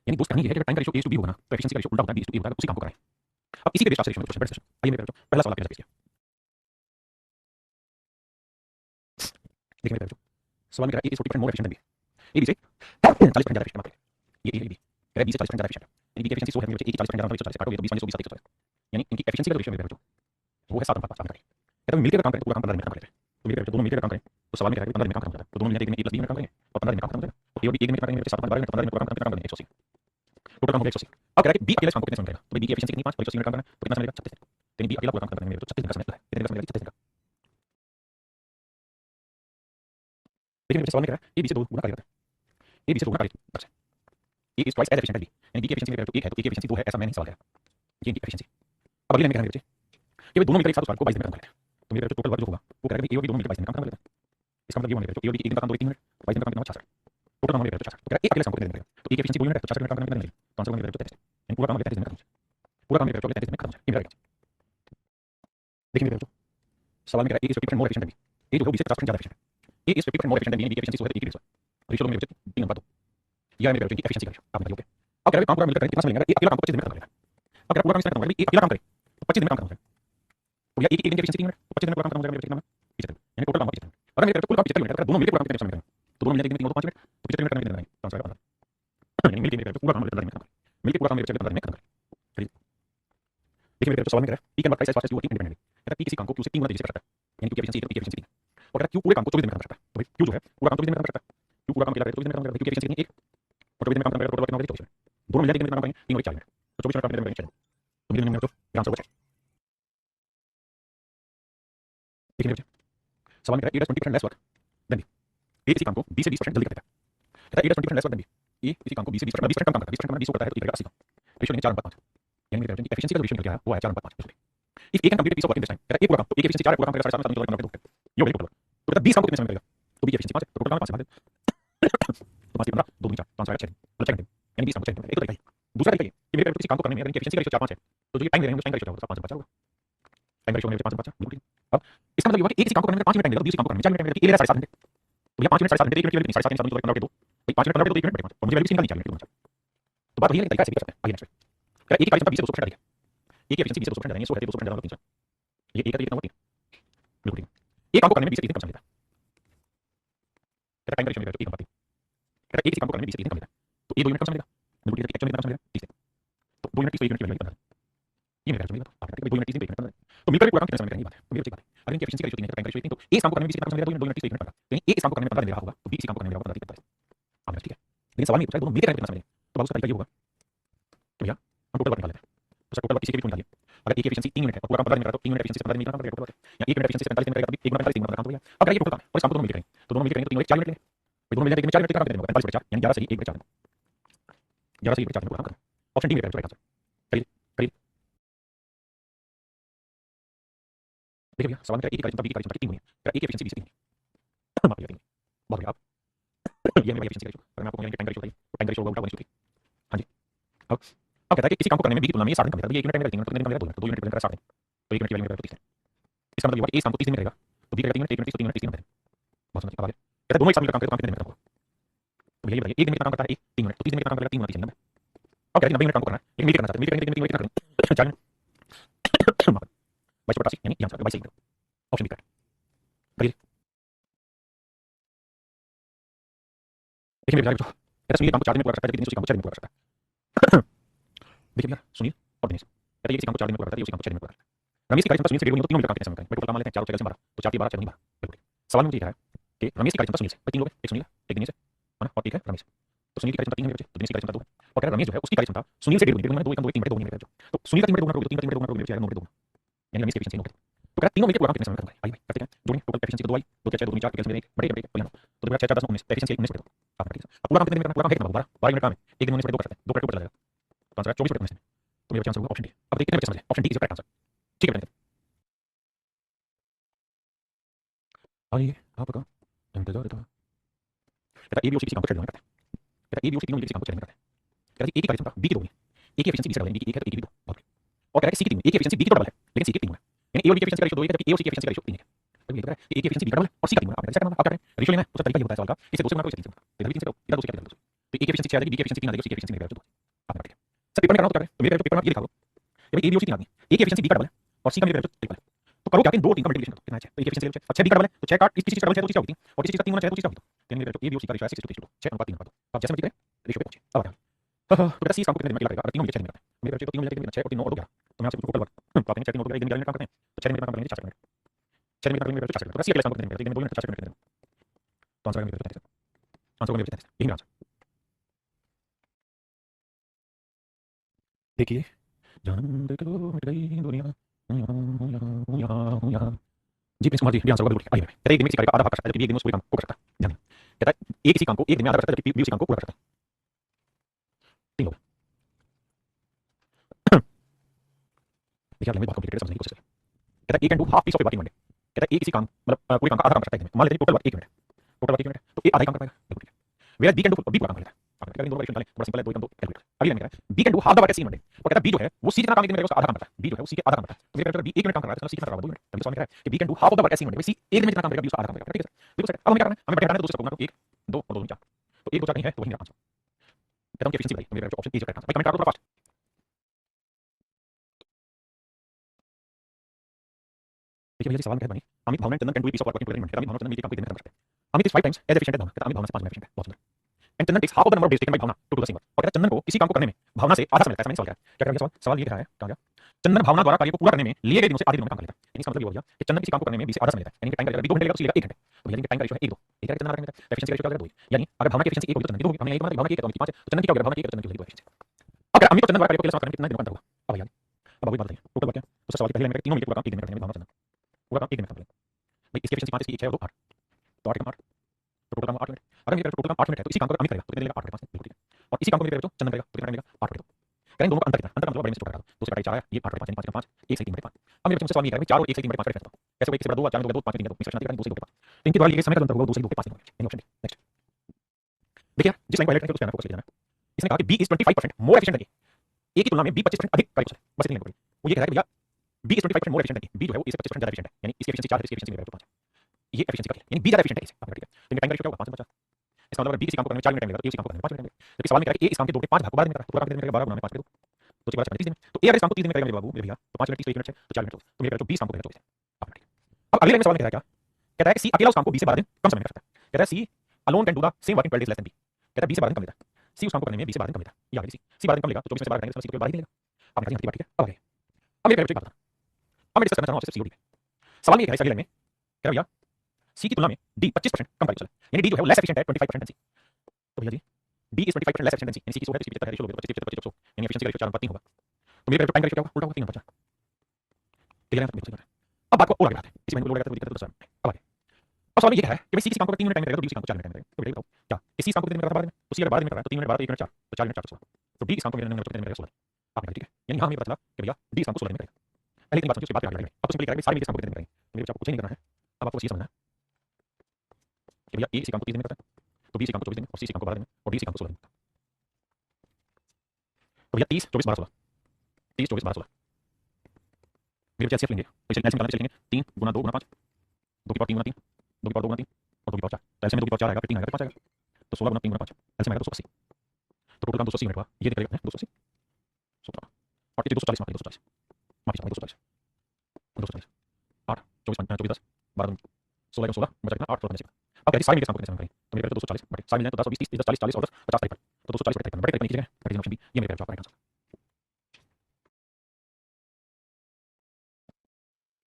यानी दोस्त करनी है कि टाइम का रेशियो A to B होगा ना तो एफिशिएंसी का रेशियो उल्टा होगा B to A होगा, उसी काम को कराएं। अब इसी के बेस पर रेशियो में क्वेश्चन आइए मेरे पहला सवाल आपके नजर पेश किया। देखिए मेरे बच्चों, सवाल में कह रहा है A is 40% more efficient than B. A B से 40% ज्यादा एफिशिएंट है। ये बी कह रहा है बी से 40% ज्यादा एफिशिएंट है। यानी बी की एफिशिएंसी 100 है मेरे बच्चे, ए की 40% ज्यादा है तो 140 काटो, ये तो 20 20 30 यानी इनकी एफिशिएंसी का जो रेशियो मेरे बच्चों वो है 7:5 कहता है मिलकर काम करें तो पूरा काम 15 दिन में काम करते हैं। तो मेरे बच्चों दोनों मिलकर काम करें तो सवाल में कह रहा है 15 दिन में काम खत्म हो जाता है। तो दोनों मिलकर एक दिन में a + b मिनट काम करेंगे और 15 दिन में काम खत्म हो जाएगा। तो a और b एक दिन में काम करेंगे 7 12 मिनट 15 दिन में पूरा काम करेंगे 180। टोटल काम हो गया 180। अब कह रहा है कि b अकेला काम को कितने समय करेगा? तो b की एफिशिएंसी कितनी 5 180 मिनट काम करना है तो कितना समय लगेगा 36 मिनट। यानी b अकेला पूरा काम करने में 36 दिन का समय लगता है। कितने दिन का समय लगेगा 36 दिन का। देखिए मेरे सवाल में कह रहा है a b से 2 गुना करेगा। a b से 2 गुना करेगा a is twice as efficient as b। यानी b की एफिशिएंसी मेरे तो 1 है तो a की एफिशिएंसी 2 है ऐसा मैं नहीं सवाल कह रहा। ये इनकी एफिशिएंसी। अब अगले लाइन में कह रहा है मेरे बच्चे कि भाई दोनों मिलकर एक साथ उस को 22 दिन में काम करते हैं। तो मेरे टोटल वर्क जो होगा वो कह रहा है कि a और b दोनों मिलकर 22 दिन में काम कर लेते हैं। इसका मतलब ये होने लगा a और b एक दिन का काम 2 3 मिनट 22 दिन का काम कितना 66। टोटल काम हो गया 66। तो कह रहा है एक अकेले काम को कितने दिन लगेगा? तो a की एफिशिएंसी 2 यूनिट है तो 66 मिनट काम करने में कितना लगेगा? तो आंसर होगा मेरे 33। यानी पूरा काम हो गया 33 दिन में खत्म। पूरा काम मेरे 33 दिन में खत्म हो जाएगा। देखिए मेरे बच्चों, सवाल में कह रहा है a is 50% more efficient then b। a जो है वो b से 50% ज्यादा एफिशिएंट है। a is 50% more efficient then b, b की एफिशिएंसी 100 है, a की 100 है। रेशियो मेरे बच्चे 3:2। यह है मेरे बच्चों की एफिशिएंसी का रेशियो। आपने बताइए ओके। अब कह रहा है काम पूरा मिलकर कितना समय लगेगा? a अकेला काम को 25 दिन में खत्म करेगा। अब कह रहा है पूरा काम इसमें खत्म होगा, a अकेला काम करे तो 25 दिन में काम खत्म हो जाएगा। तो भैया एक दिन की एफिशिएंसी 3 मिनट तो 25 दिन में पूरा काम खत्म हो जाएगा मेरे बच्चे। कितना यानी टोटल काम 25 दिन। अगर मेरे कुल काम 75 मिनट है, दोनों मिलकर पूरा काम कितने समय में करेंगे? तो दोनों मिलकर एक दिन में 3 तो 5 मिनट तो 75 मिनट करने में कितने लगेंगे? तो आंसर आएगा 15। यानी मिलकर मेरे पूरा काम 15 दिन में खत्म करेंगे। मिलकर पूरा काम मेरे बच्चे 15 दिन में खत्म करेंगे। देखिए मेरे सवाल में कह रहा है p can work twice as fast as you working independently. कहता है p किसी काम को q से 3 गुना तेजी से कर सकता है। यानी q की एफिशिएंसी p की एफिशिएंसी 3 और कह रहा है q पूरे काम को 24 दिन में कर सकता है। तो भाई q जो है पूरा काम 24 दिन में कर सकता है। q पूरा काम अकेला करे तो 24 दिन में काम करेगा। q की एफिशिएंसी कितनी 1 और 24 दिन में काम करेगा टोटल कितना हो जाएगा 24 मिनट। दोनों मिलकर एक दिन में काम करेंगे 3 और 4 मिनट तो 24 मिनट काम करेंगे 4 मिनट। तो मिलकर मेरे तो आंसर होगा 6। देखिए मेरे सवाल में कह रहा है a does 20% less work than b। a इसी काम को b से 20% जल्दी कर देता है। कहता है a does 20% less work than b। a इसी काम को b से 20% कम करता है। 20% कम 20 होता है तो 30 का 80 रेशियो लेंगे 4:5। यानी मेरे एफिशिएंसी का रेशियो निकल गया है वो है 4:5। If a can complete a piece of work in this time, कहता है एक पूरा काम तो a की एफिशिएंसी 4 है, पूरा काम करेगा 7:30 7 मिनट ये हो गया टोटल। तो कहता है 20 काम को कितने समय में करेगा? तो b की एफिशिएंसी 5 है तो टोटल काम 5 से भाग दे। तो 5 से 15 2 4 5 6 दिन मतलब 6 घंटे यानी 20 काम को 6 घंटे। एक तो तरीका है। दूसरा तरीका ये कि मेरे किसी काम को करने में अगर इनकी एफिशिएंसी का रेशियो 4 5 है तो जो ये टाइम दे रहे हैं उस टाइम का रेशियो क्या होगा? 5 से 5 होगा। टाइम का रेशियो मेरे 5 से 5 बिल्कुल ठीक। अब इसका मतलब ये हुआ कि एक किसी काम को करने में 5 मिनट टाइम लगेगा तो दूसरे काम को करने में 4 मिनट टाइम लगेगा। ये ले रहा 7.5 घंटे तो भैया 5 मिनट 7.5 घंटे 1 मिनट की वैल्यू कितनी 7.5 7 7 तो 5 मिनट 15 तो 1 मिनट बचेगा और मुझे वैल्यू कितनी निकालनी चाहिए? तो बात वही है तरीका से भी कर सकते हैं। आगे नेक्स्ट है एक की कार्यक्षमता 20 से 200% अधिक है। एक की एफिशिएंसी 20 से 200% ज्यादा है। 100 है 200% ज्यादा होगा 300। ये एक का कितना होगा 3 बिल्कुल ठीक। एक काम को करने में 20 से 30 दिन कम समय लगता है। कहता है टाइम का रेशियो मेरे 1 कम 3। कहता है एक किसी काम को करने में 20 से 30 दिन कम लगता है तो ये 2 मिनट कम समय लगेगा। बिल्कुल ठीक है। एक्चुअली कितना कम समय लगेगा 30 दिन। तो 2 मिनट 30 तो 1 मिनट की वैल्यू 15 ये मेरा रेशियो तो आपने 2 मिनट 30 दिन 1 मिनट 15 तो मिलकर पूरा काम कितने समय में करेंगे? बात है तो ये अच्छी बात है। अगर इनकी एफिशिएंसी का रेशियो 3 है टाइम का रेशियो 3 तो ए इस काम को करने में 20 कितना कम समय लगेगा? 2 मिनट 30 1 मिनट 15 तो ए इस काम को करने में 15 दिन लगा होगा तो बी इस काम को करने में लगेगा 15 30 45। ठीक है। लेकिन सवाल नहीं पूछा दोनों मिलकर कितना समय लगेगा तो बाबू उसका तरीका ये होगा तो भैया हम टोटल वर्क निकाल लेते हैं। तो सर टोटल वर्क किसी के भी निकालिए। अगर एक की एफिशिएंसी 3 मिनट है और पूरा काम 15 दिन में करा तो 3 मिनट एफिशिएंसी से 15 दिन में काम करेगा टोटल वर्क या 1 मिनट एफिशिएंसी से 45 दिन करेगा तब 1 मिनट 45 दिन में काम हो गया। अब करेंगे टोटल काम और इस काम को दोनों मिलकर करेंगे तो दोनों मिलकर करेंगे तो 3 और 4 मिनट लेंगे। भाई दोनों मिलकर 4 मिनट काम कितने होगा 45 4 यानी 11 से 1 बटे 4 11 से 1 बटे 4 पूरा काम खत्म। ऑप्शन डी मेरा राइट आंसर। करिए करिए। देखिए भैया सवाल में एक की कार्यक्षमता b की कार्यक्षमता 3 गुनी है। एक की एफिशिएंसी 20 से 3 माफ करिए 3 बहुत बढ़िया। आप ये मेरी एफिशिएंसी रेशियो अगर मैं आपको टाइम रेशियो बताइए तो टाइम रेशियो होगा 1:3। हां जी। अब कहता है कि किसी काम को करने में b की तुलना में ये 7 दिन कम लगता है। ये 1 मिनट टाइम लगेगा 3 मिनट तो कितने दिन कम लगेगा 2 मिनट तो 2 यूनिट रिप्रेजेंट करेगा 7 दिन तो 1 मिनट की वैल्यू करेगा 30 दिन। इसका मतलब ये हुआ कि a इस काम को 30 दिन में करेगा तो b करेगा 3 मिनट 1 मिनट 3 मिनट 30 दिन में बहुत समझ अब आगे कहता है दोनों एक साथ मिलकर काम करें तो काम कितने दिन में खत्म होगा? तो भैया ये बताइए 1 दिन में कितना काम करता है 3 मिनट तो 30 दिन में कितना काम करेगा 3 गुना 30 90। अब कहते हैं 90 मिनट काम को करना है लेकिन मिलकर करना चाहते हैं मिलकर कितने कितना करें 4 मिनट 22 यानी answer 22 minute option B correct. करिए। देखिए मेरे बच्चों कहता है सुनील काम को 4 दिन में पूरा कर सकता है लेकिन उसी काम को 4 दिन में पूरा कर सकता है। देखिए भैया सुनील और दिनेश कहता है ये किसी काम को 4 दिन में पूरा करता है उसी काम को 6 दिन में पूरा करता है। रमेश की कार्यक्षमता सुनील से 1.5 गुनी तो तीनों मिलकर काम कितने समय में करेंगे? टोटल काम लेते हैं 4 और 6 से 12 तो 4 की 12 6 12 बिल्कुल। सवाल में मुझे है कि रमेश की कार्यक्षमता सुनील से 3 लोग हैं एक सुनील एक दिनेश है ना और एक है रमेश। तो सुनील की कार्यक्षमता 3 है मेरे बच्चे तो दिनेश की कार्यक्षमता 2 है और कह रहा है रमेश जो है उसकी कार्यक्षमता सुनील से 1.5 गुनी 2 1 2 3 2 मिनट बच्चों। तो सुनील का 3 मिनट 2 मिनट 3 मिनट 2 मिनट मेरे बच्चे 9 मिनट 2 यानी रमेश की एफिशिएंसी 9 है। तो कह रहा है तीनों मिलकर पूरा काम कितने समय में करेंगे? आइए करते हैं जोड़ें टोटल एफिशिएंसी तो 2 आई 2 4 2 4 कैंसिल करेंगे बड़े बड़े तो यहाँ तो 2 4 4 10 19 एफिशिएंसी 19 बटे 2 आप ठीक है। अब पूरा काम कितने दिन में करना? पूरा काम है कितना 12 मिनट काम है एक दिन 19 बटे 2 कर सकते हैं 2 बटे 2 लगेगा तो आंसर 24 बटे 19 तो मेरा आंसर होगा ऑप्शन डी। अब देखिए कितने बचे समझे option D is correct answer. ठीक है आइए आपका इंतजार था। कहता है ए बी और सी किसी काम को शेड्यूल करते हैं। कहता है ए बी और सी तीनों मिलकर किसी काम को शेड्यूल करते हैं। कहता है ए की कार्यक्षमता बी की 2 है ए की एफिशिएंसी बी से डबल है बी की 1 है तो ए की भी 2 बहुत और कह रहा है सी की 3 ए की एफिशिएंसी बी की डबल है लेकिन सी की 3 है यानी ए और बी की एफिशिएंसी का रेशियो 2 है जबकि ए और सी की एफिशिएंसी का रेशियो 3 है। तो ये कह रहा है ए की एफिशिएंसी बी का डबल है और सी का 3 है। आपने कैसे करना आप क्या करें रेशियो लेना है उसका तरीका ये होता है सवाल का इसे 2 से गुणा करो इसे 3 से गुणा तो इधर भी 3 से करो इधर 2 से क्या करेंगे तो ए की एफिशिएंसी 6 आ जाएगी बी की एफिशिएंसी 3 आ जाएगी सी की एफिशिएंसी निकल जाएगी 2 आपने ठीक है। सर पेपर में करना तो क्या करें तो मेरे पेपर में आप ये लिखा लो भाई ए बी और सी 3 आदमी ए की एफिशिएंसी बी का डबल है और सी का मेरे ट्रिपल है तो करो क्या जाके दो तीन का मल्टीप्लिकेशन कितना है 6 तो ये एफिशिएंसी लेवल 6 अच्छा बी का डबल है तो 6 का इस किसी चीज का डबल है तो किसी का होती है और किसी चीज का 3 होना चाहिए तो किसी का होती है यानी तो ए बी और सी का रेशियो है 6:2 6 अनुपात 3 अनुपात 2 अब जैसे मल्टीप्लाई रेशियो पे पहुंचे अब आ गया तो बेटा सी काम को कितने दिन में लगेगा अगर तीनों मिलके 6 दिन में करते हैं मेरे बच्चे तो तीनों मिलके 6 और 3 9 और 2 11 तो मैं आपसे टोटल वर्क तो आपने 6 3 और 2 11 दिन में काम करते हैं तो 6 दिन में काम करेंगे 4 मिनट 6 दिन में काम करेंगे 4 मिनट तो सी अगले काम को कितने दिन में 2 मिनट 4 मिनट तो आंसर मेरे बच्चे आंसर मेरे बच्चे यही आंसर देखिए जानम देख लो मिट गई दुनिया यहाँ जी प्रिंस कुमार जी भी आंसर होगा बिल्कुल आइए कहता है एक दिन में किसी कार्य का आधा भाग कर सकता है जबकि एक दिन में उस पूरे काम को कर सकता है ध्यान कहता है एक किसी काम को एक दिन में आधा कर सकता है जबकि बी उसी काम को पूरा कर सकता है 3 लोग देखिए लैंग्वेज बहुत कॉम्प्लिकेटेड समझने की कोशिश करें कहता है एक can do half piece of paper in one day कहता है एक किसी काम मतलब पूरे काम का आधा काम कर सकता है एक दिन में मान लेते हैं total work 1 minute total work 1 minute तो एक आधा काम कर पाएगा बिल्कुल ठीक है where B can do B पूरा काम कर लेता है आप करेंगे दोनों वैरिएशन डालें बड़ा सिंपल है दो काम तो कैलकुलेट अगली लाइन में B can do half the work in one day और कहता है बी जो है वो सी जितना काम एक दिन में करेगा उसका आधा काम करता है बी जो है वो सी के आधा काम करता है तो मेरे कहता है बी 1 मिनट काम कर रहा है तो सी कितना कर रहा है 2 मिनट तभी सवाल कह रहा है कि B can do half of the work in one day C एक दिन में जितना काम करेगा बी उसका आधा काम करेगा ठीक है बिल्कुल सर अब हमें क्या करना है हमें बटे हटाना है तो दूसरे को 1 2 और 2 4 तो 1 2 4 नहीं है तो वही मेरा आंसर कहता हूं कि एफिशिएंसी बताइए मेरा ऑप्शन ए जो करेक्ट आंसर भाई कमेंट कर दो थोड़ा फास्ट देखिए भैया जी सवाल में बनी Amit Bhavna Chandan can do piece of work working together Amit Bhavna Chandan मिलकर काम को एक दिन में खत्म करते हैं Amit is 5 times as efficient as Bhavna कहता है अमित भावना से 5 गुना एफिशिएंट है बहुत Sundar and Chandan takes half of the number of days taken by Bhavna to do the same work और कहता है चंदन को किसी काम को करने में भावना से आधा समय लगता है मैंने सवाल क्या है क्या सवाल सवाल ये कह रहा है कहां गया चंदन भावना द्वारा कार्य को पूरा करने में लिए गए दिनों से आधे दिनों में काम कर लेता है यानी इसका मतलब ये हो गया कि चंदन किसी काम को करने में 20 से आधा समय लेता है यानी कि टाइम लगेगा 2 घंटे लगेगा तो लेगा 1 घंटे तो भैया टाइम का रेशियो है 1 2 एक है चंदन का एफिशिएंसी रेशियो का 2 यानी अगर भावना की एफिशिएंसी 1 होगी तो चंदन की 2 होगी हमने यही भावना की 1 है तो 5 है तो चंदन की क्या होगा भावना की 1 है तो चंदन की 2 एफिशिएंसी अब अमित को चंदन द्वारा कार्य को केवल समाप्त करने में कितना दिन में अंतर होगा अब भैया अब अभी बात बताइए टोटल वर्क क्या तो सवाल की पहली लाइन में तीनों मिलकर पूरा काम 1 दिन में करने में भावना चंदन पूरा काम 1 दिन में कर लेंगे भाई इसकी एफिशिएंसी 5 इसकी 6 और 2 8 तो 8 8 तो टोटल काम 8 मिनट अगर मेरे टोटल काम 8 मिनट है तो इसी काम को अमित करेगा तो कितने लेगा 8 5 बिल्कुल ठीक है और इसी काम को मेरे करेगा तो चंदन करेगा तो कितना लेगा 8 2 करें दोनों का अंतर कितना अंतर मतलब बड़े में छोटा करा दो 2 से 4 है ये 8 5 5 5 1 से 3 5 अब मेरे मुझसे सवाल ये है भाई 4 और 1 से 3 5 कैसे करता हूं कैसे 1 से 2 4 में 2 5 3 2 मिक्स करना 2 से 2 के 5 तो इनके द्वारा लिए गए समय का अंतर होगा 2 से 2 के 5 दिन इन ऑप्शन नेक्स्ट देखिए जिस लाइन को हाइलाइट करें उसमें फोकस लेना है इसने कहा कि B is 25% more efficient than A की तुलना में बी 25% अधिक कार्यकुशल है बस इतनी लाइन वो ये कह रहा है कि भैया B is 25% more efficient than B जो है वो इससे 25% ज्यादा एफिशिएंट है यानी इसकी एफिशिएंसी 4 है इसकी एफिशिएंसी मेरे 5 ये एफिशिएंसी का यानी बी ज्यादा एफिशिएंट है इससे ठीक है तो टाइम का रेशियो क्या होगा 5 से 50 इसका मतलब बी किसी काम को करने में 4 मिनट टाइम लगेगा तो ए किसी काम को करने में 5 मिनट टाइम लगेगा जबकि सवाल में कह रहा है कि ए इस काम के 2 के 5 भाग को 12 दिन में करा तो पूरा काम कितने में करेगा 12 गुना में 5 पे 2 तो 4 30 दिन में तो ए अगर इस काम को 30 दिन में करेगा मेरे बाबू मेरे भैया तो 5 मिनट 30 मिनट है तो 4 मिनट तो मेरे 20 काम को करेगा 24 दिन अब अगले लाइन में सवाल में कह रहा है क्या कहता है कि सी अकेला उस काम को 20 से 12 दिन कम समय में कर सकता है कहता है C alone can do the same work in 12 days less than B कहता है 20 से 12 दिन कम लेता है सी उस काम को करने में 20 से 12 दिन कम लेता है या सी 12 दिन कम लेगा तो 24 में से 12 घटाएंगे तो सी को 12 ही लेगा आपने कहा ठीक है अब आगे अब मेरे बच्चे बात अब मैं डिस्कस करना चाह रहा हूं आपसे सीओडी पे सवाल ये है इस अगले लाइन में कह रहा भैया सी की तुलना में डी 25% कम कार्यकुशल है यानी डी जो है वो लेस एफिशिएंट है 25% सी तो भैया जी D is 25% less efficient C यानी सी की 100 है तो इसकी 75 है रेशियो लोगे 25 25 25 यानी एफिशिएंसी का रेशियो 4 3 होगा तो मेरे टाइम का रेशियो क्या होगा उल्टा होगा 3 5 क्लियर है बिल्कुल अब बात को और आगे बढ़ाते हैं इसी में लोग लगाते हैं दिक्कत तो अब आगे अब सवाल ये है कि भाई सी किसी काम को 3 मिनट टाइम लगेगा तो डी किसी काम को 4 मिनट टाइम लगेगा तो बताओ क्या इसी काम को कितने मिनट करता है 12 दिन तो सी अगर 12 दिन कर रहा है तो 3 मिनट 12 1 मिनट 4 तो 4 मिनट 4 16 तो डी इस काम को कितने मिनट लगेगा 16 आपने ठीक है यानी हां हमें पता चला कि भैया डी इस काम को 16 दिन करेगा पहले इतनी बात समझिए उसके बाद आगे बढ़ेंगे अब तो सिंपली कह रहा है सारे मिनट इस काम को कितने दिन करेंगे मेरे आपको कुछ नहीं करना है अब आपको ये समझना है कि भैया ए इसी काम को 30 दिन में करता है तो बी इसी काम को 24 दिन और सी इसी काम को 12 दिन और डी इसी काम को 16 दिन तो भैया 30 24 12 16 30 24 12 16 मेरे बच्चे एचसीएफ लेंगे तो इसे एलसीएम निकालने चलेंगे 3 गुना 2 गुना 5 2 की पावर 3 गुना 3 2 की पावर 2 गुना 3 और 2 की पावर 4 तो एलसीएम में 2 की पावर 4 आएगा फिर 3 आएगा फिर 5 आएगा तो 16 गुना 3 गुना 5 एलसीएम आएगा 280 तो टोटल काम 280 मिनट हुआ ये निकलेगा 280 17 और ये 240 माफ 240 माफी चाहूंगा 240 240 8 24 5 24 10 12 16 16 बचा कितना 8 16 अब कहते सारे मिनट काम को कैसे करेंगे तो मेरे 240 बटे सारे मिल जाए तो 10 और 20 30 40 40 और 10 50 टाइप तो 240 बटे टाइप बटे टाइप कीजिएगा बटे ऑप्शन बी ये मेरे जवाब का आंसर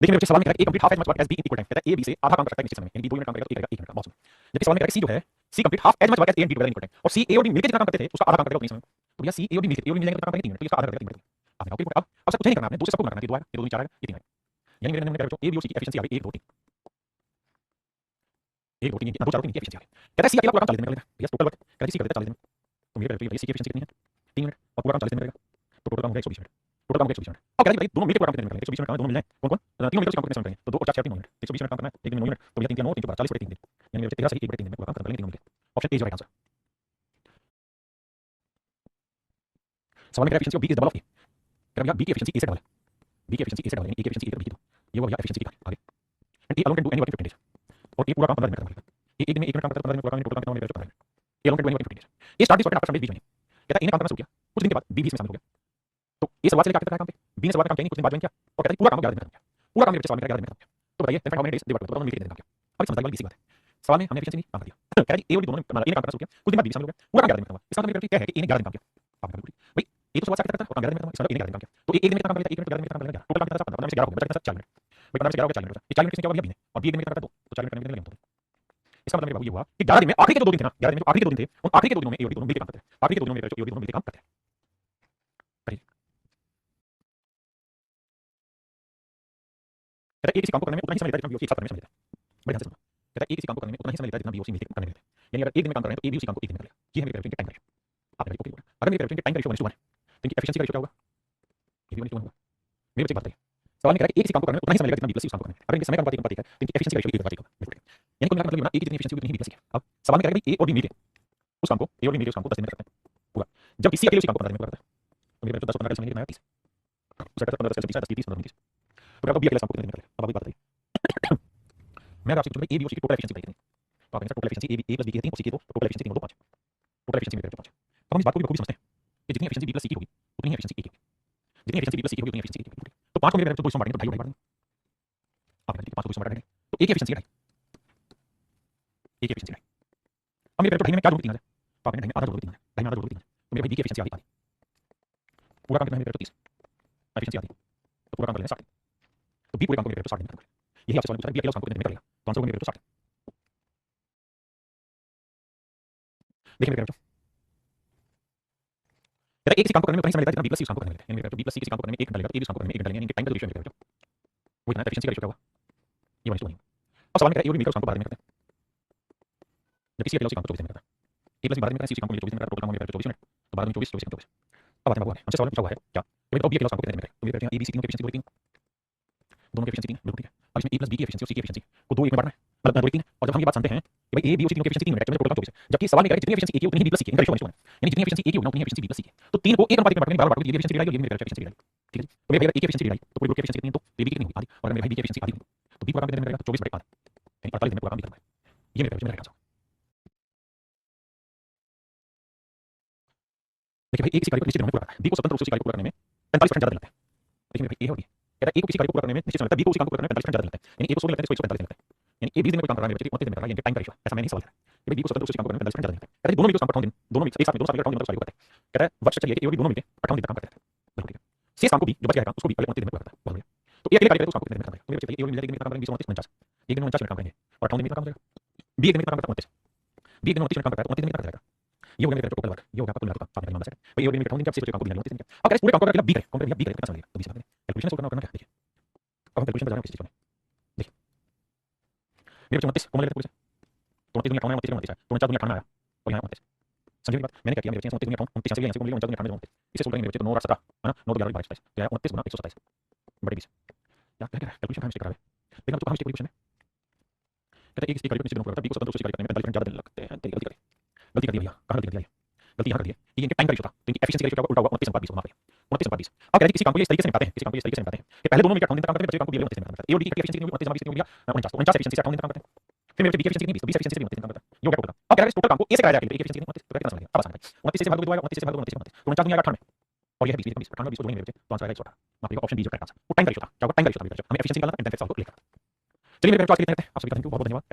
देखिए मेरे बच्चे सवाल में कह रहा है A complete half as much work as B in equal time कहता है ए बी से आधा काम कर सकता है निश्चित समय में यानी बी 2 मिनट काम करेगा तो ए करेगा 1 मिनट का बहुत सुंदर जबकि सवाल में कह रहा है सी जो है C complete half as much work as A and B together in equal time और सी ए और डी मिलकर जितना काम करते थे उसका आधा काम करेगा उतनी समय तो भैया सी ए और डी मिलकर ए और डी मिल जाएंगे तो काम करेंगे 3 मिनट तो इसका आधा करेगा 3 मिनट आपने कहा अब सब कुछ नहीं करना आपने दूसरे सबको करना है 2 आएगा ये 2 4 आएगा ये 3 आएगा यानी मेरे नंबर ए बी और सी की एफिशिएंसी आ गई 1 2 3 1 2 3 ना 2 4 3 की एफिशिएंसी आ गई कहता है सी अकेला पूरा काम 40 दिन में कर लेगा भैया टोटल वर्क कहता है सी कर देता 40 दिन में तो मेरे कहते हैं सी की एफिशिएंसी कितनी है 3 मिनट और पूरा काम 40 दिन में करेगा तो टोटल काम हो गया 120 मिनट टोटल काम हो गया 120 मिनट अब कहते हैं दोनों मिलकर पूरा काम कितने में करेंगे 120 मिनट काम दोनों मिल जाए कौन कौन तीनों मिलकर काम कितने समय करेंगे तो 2 और 4 6 3 मिनट 120 मिनट काम करना है एक दिन में 9 मिनट तो भैया 3 9 3 4 40 बटे 3 दिन यानी मेरे 13 से 1 बटे 3 दिन में पूरा काम कर लेंगे तीनों मिलकर option A is right answer सवाल में efficiency of B is double of A कह भैया बी की एफिशिएंसी ए से डबल है बी की एफिशिएंसी ए से डबल है ए की एफिशिएंसी ए तो बी की तो ये वो भैया एफिशिएंसी का आगे and A alone can do any work in 15 days और ए पूरा काम 15 दिन में करता है ये एक दिन में 1 मिनट काम करता है 15 दिन पूरा काम टोटल काम कितना होगा 15 minute A alone can do any work in 15 days ये start this work after some days बीच में कहता है ए ने काम करना शुरू किया कुछ दिन के बाद बी बीच में शामिल हो गया तो ए शुरुआत से लेकर आखिर तक काम पे बी ने शुरुआत में काम किया कुछ दिन बाद ज्वाइन किया और कहता है पूरा काम 11 दिन में खत्म किया पूरा काम मेरे बच्चे सवाल में 11 दिन में खत्म किया find how many days they work, तो उन्होंने मिलकर काम किया। अब समझदारी वाली बेसिक बात है, सवाल में हमने एफिशिएंसी नहीं काम कर दिया, कह रहा जी ए और बी दोनों ने मतलब ए ने काम करना शुरू किया, कुछ दिन बाद बी शामिल हो गया, पूरा काम 11 दिन में खत्म हुआ। इसका मतलब क्या है कि ए ने 11 दिन काम किया। आपने कहा भाई ए तो शुरुआत से करता था और काम 11 दिन में खत्म हुआ, इसका मतलब ए ने 11 दिन काम किया, तो एक दिन में कितना काम कर लेता है, 1 मिनट 11 मिनट काम कर लेता है, टोटल काम कितना था 15 में से 11 हो गया, बचा कितना 4 मिनट। भाई 15 में से 11 हो गया 4 मिनट, ये 4 मिनट किसने क्या किया बी ने, और बी 1 दिन में कितना करता 2, तो 4 मिनट करने में लगे हम। इसका मतलब मेरे बाबू ये हुआ कि 11 दिन में आखिरी के जो 2 दिन थे ना, 11 दिन में जो आखिरी के 2 दिन थे, उन आखिरी के 2 दिनों में ए और बी दोनों मिलकर काम करते हैं, आखिरी के 2 दिनों में ए और बी दोनों मिलकर काम करते हैं। कहता है एक किसी काम को करने में उतना ही समय लेता है जितना बी और सी एक साथ करने में समय लेता है। बड़े ध्यान से सुनो, कहता है एक किसी काम को करने में उतना ही समय लेता है जितना बी और सी मिलकर करने में लेते हैं। यानी अगर एक दिन में काम कर रहे हैं तो ए बी उसी काम को एक दिन में कर लेगा। ये है मेरे टाइम रेशियो। आपने ओके बोला, अगर मेरे टाइम रेशियो 1:1 है तो इनकी एफिशिएंसी का रेशियो क्या होगा, ये भी 1:1 होगा। मेरे बच्चे बात करिए, सवाल में कह रहा है कि एक किसी काम को करने में उतना ही समय लगेगा जितना बी प्लस सी उस काम को करने में। अगर इनके समय का अनुपात एक अनुपात एक है तो इनकी एफिशिएंसी का रेशियो एक अनुपात एक होगा। बिल्कुल ठीक है, यानी कुल मिलाकर मतलब ये होना ए की जितनी एफिशिएंसी उतनी ही बी प्लस सी है। अब सवाल में कह रहा है कि ए और बी मिलकर उस काम को, ए और बी मिलकर उस काम को 10 दिन में करते हैं पूरा, जबकि सी अकेले उसी काम को 15 दिन में करता है। तो मेरे 10 15 समय लेना है 30, उसका 15 10 30 30 15 30, तो अब बी अकेले काम को कितने दिन में कर ले। अब आप बात बताइए, मैं आपसे पूछूंगा ए बी और सी की टोटल एफिशिएंसी कितनी है, तो आप टोटल एफिशिएंसी ए प्लस बी की 3 और सी की 2, टोटल एफिशिएंसी तीनों 5, टोटल एफिशिएंसी मेरे 5। अब हम इस बात को भी बखूबी समझते हैं कि जितनी एफिशिएंसी बी प्लस सी की होगी उतनी ही एफिशिएंसी ए की होगी, जितनी एफिशिएंसी बी प्लस सी की होगी उतनी एफिशिएंसी ए की होगी। तो 5 को मेरे तो 2 बांटेंगे तो 2.5 बांटेंगे, आप कहते हैं 5 को 2 बांटेंगे तो ए की एफिशिएंसी है 2.5, ए की एफिशिएंसी है। अब मेरे 2.5 में क्या जोड़ 3 आ जाए, तो आप कहते हैं आधा जोड़ 3 आ जाए, 2.5 में आधा जोड़ 3 आ जाए, तो मेरे भाई बी की एफिशिएंसी आ गई, पूरा काम कितना है मेरे 30, एफिशिएंसी आ गई, तो पूरा काम कर लेना 60, तो बी पूरे काम को मेरे 60 दिन में कर लेगा। यही आपसे सवाल पूछा है बी अकेले उस काम को कितने दिन में कर लेगा, तो आंसर होगा मेरे 60। देखिए मेरे कहता है एक किसी काम को करने में उतना ही समय लगता है जितना बी प्लस सी उस काम को करने में लगता है। यानी बी प्लस सी किसी काम को करने में 1 घंटा लगेगा तो ए भी उस काम को करने में 1 घंटा लगेगा, यानी टाइम का रेशियो है मेरे वो इतना एफिशिएंसी का रेशियो क्या हुआ, ये 1:1। अब सवाल में कह रहा है ए और बी मिलकर उस काम को 12 दिन में करते हैं, जबकि सी अकेले उसी काम को 24 दिन में करता है। ए प्लस बी 12 दिन में करता है, सी उसी काम को 24 दिन में करता है, टोटल काम हो गया 24 मिनट, तो 12 में 24 24 24। अब आते हैं बाबू, हमसे सवाल पूछा हुआ है क्या, ये बताओ बी अकेले उस काम को कितने दिन में करेगा, तो ये कहते हैं ए बी सी तीनों की एफिशिएंसी 3, दोनों की एफिशिएंसी 3, बिल्कुल ठीक है। अब इसमें ए प्लस बी की एफिशिएंसी और सी की एफिशिएंसी को 2 1 में बांटना है, मतलब 2 3 है। और जब हम ये बात जानते हैं कि भाई ए बी और सी तीनों की एफिशिएंसी 3 मिनट है, टोटल काम 24 है, जबकि सवाल में कह रहा है जितनी एफिशिएंसी ए की उतनी ही बी प्लस सी की, इनका रेशियो 1:1 है, यानी जितनी एफिशिएंसी ए की होगी उतनी एफिशिएंसी बी प्लस सी की, तो 3 को 1 अनुपात 1 में बांटेंगे, बराबर बांटोगे, ये एफिशिएंसी डिवाइड और ये मेरी एफिशिएंसी डिवाइड, ठीक है। तो मेरे भाई ए की एफिशिएंसी डिवाइड तो पूरे ग्रुप की एफिशिएंसी कितनी, तो ए बी की कितनी होगी आधी, और अगर मेरे भाई बी की एफिशिएंसी आधी होगी तो बी पूरा काम कितने दिन में करेगा, 24/8, यानी 48 दिन में पूरा काम भी करना है। ये मेरा आंसर। देखिए भाई एक किसी कार्य को निश्चित दिनों में पूरा करता है, बी को स्वतंत्र रूप से उसी कार्य को पूरा करने में 45% ज्यादा दिन लगता है। देखिए भाई ए है और बी, कहता है ए को किसी कार्य को पूरा करने में निश्चित समय लगता है, बी को उसी काम को पूरा करने में 45% ज्यादा दिन लगता है, यानी ए को 16 लगता है, इसको 145 दिन लगता है, यानी ए 20 दिन में कोई काम कर रहा है, मेरे 29 दिन में कर रहा है, ये टाइम का रेशियो है, ऐसा मैं नहीं सवाल कर रहा है। बी को स्वतंत्र रूप से काम को करने में 45% ज्यादा दिन लगता है, कहता है दोनों मिलकर काम करते हैं, दोनों मिलकर एक साथ में, दोनों साथ मिलकर 58 दिन करते हैं, कहता है वर्ष चलिए ए और बी दोनों मिलकर 58 दिन तक काम करते हैं, बिल्कुल ठीक है। शेष काम को बी जो बच गया है उसको बी अगले 29 दिन में पूरा करता है, बहुत बढ़िया। तो ए अकेले कार्य करता है उसको कितने दिन में करता है, तो मेरे बच्चे ए और बी मिलकर एक दिन में काम करेंगे 20 29 49, एक दिन में 49 मिनट काम करेंगे और 58 दिन में काम करेगा। बी एक दिन में काम करता है 29, बी एक दिन में 29 मिनट काम करता है, 29 दिन में करता है, ये हो गया मेरा टोटल वर्क, ये हो गया आपका कुल मिलाकर साथ में माइनस है भाई, ये हो गया मेरा 58 दिन का, शेष काम को बी 29 दिन का। अब कह रहे पूरे काम को अकेला बी करे, कौन करेगा, बी करे, कितना समय लगेगा, तो 20 मिनट लगेंगे। कैलकुलेशन सोल्व करना क्या, देखिए अब हम कैलकुलेशन कर रहे हैं किस चीज को, देखिए मेरे बच्चे 29 कौन लेते हैं पूरे से, तो 29 दुनिया 58 29 है, तो 49 दुनिया 58 आया और यहाँ 29, समझे मेरी बात, मैंने क्या किया, मेरे बच्चे 29 दुनिया 29 से यहाँ से को मिलेगा 49 दुनिया 58 इसे सोल्व करेंगे मेरे बच्चे, तो 9 और 17 है ना, 9 11 22 27, तो आया 29 गुना 127 बटे 20। क्या क्या है कैलकुलेशन, हम स्टिक करा रहे हैं, लेकिन अब तो हम स्टिक क्वेश्चन है, कहते हैं एक स्टिक कार्य को निश्चित दिनों में करता है, बी को स्वतंत्र रूप से कार्य करने में 45% ज्यादा दिन लगते हैं, तेरी गलती कर दी भैया, कहां गलती कर दी, गलती यहाँ कर दी है, ये इनके टाइम का रेशियो था, तो इनकी एफिशिएंसी का रेशियो क्या उल्टा हुआ 29/20 को माफ करिए 29/20। अब कह रहे हैं किसी काम को ये इस तरीके से निपटाते हैं, किसी काम को इस तरीके से निपटाते हैं कि पहले दोनों मिलकर 58 दिन तक काम करते हैं, बचे काम को बी 29 दिन में काम करते हैं, ए और डी की एफिशिएंसी कितनी होगी 29/20 कितनी होगी 49, तो 49 एफिशिएंसी से 58 दिन तक काम करते हैं, फिर मेरे बी की एफिशिएंसी कितनी 20 एफिशिएंसी से 29 दिन काम करता है, ये हो गया टोटल। अब कह रहे हैं इस टोटल काम को ए से कराया जाएगा, ए की एफिशिएंसी कितनी 29, तो कितना समय लगेगा, अब आसान है 29 से भाग दो तो आएगा 29 से भाग दो 29 तो 49 दुनिया 98 और ये है 20 20 98 20 को जोड़ेंगे मेरे बच्चे, तो आंसर आएगा 118, माफ करिएगा ऑप्शन डी जो करेक्ट आंसर, वो टाइम का रेशियो था, क्या होगा टाइम का रेशियो था, हमें एफिशिएंसी निकालना था एंड देन फिर सॉल्व को लेकर। चलिए मेरे बच्चों आज के लिए इतना ही रहते हैं, आप सभी का थैंक यू, बहुत बहुत धन्यवाद,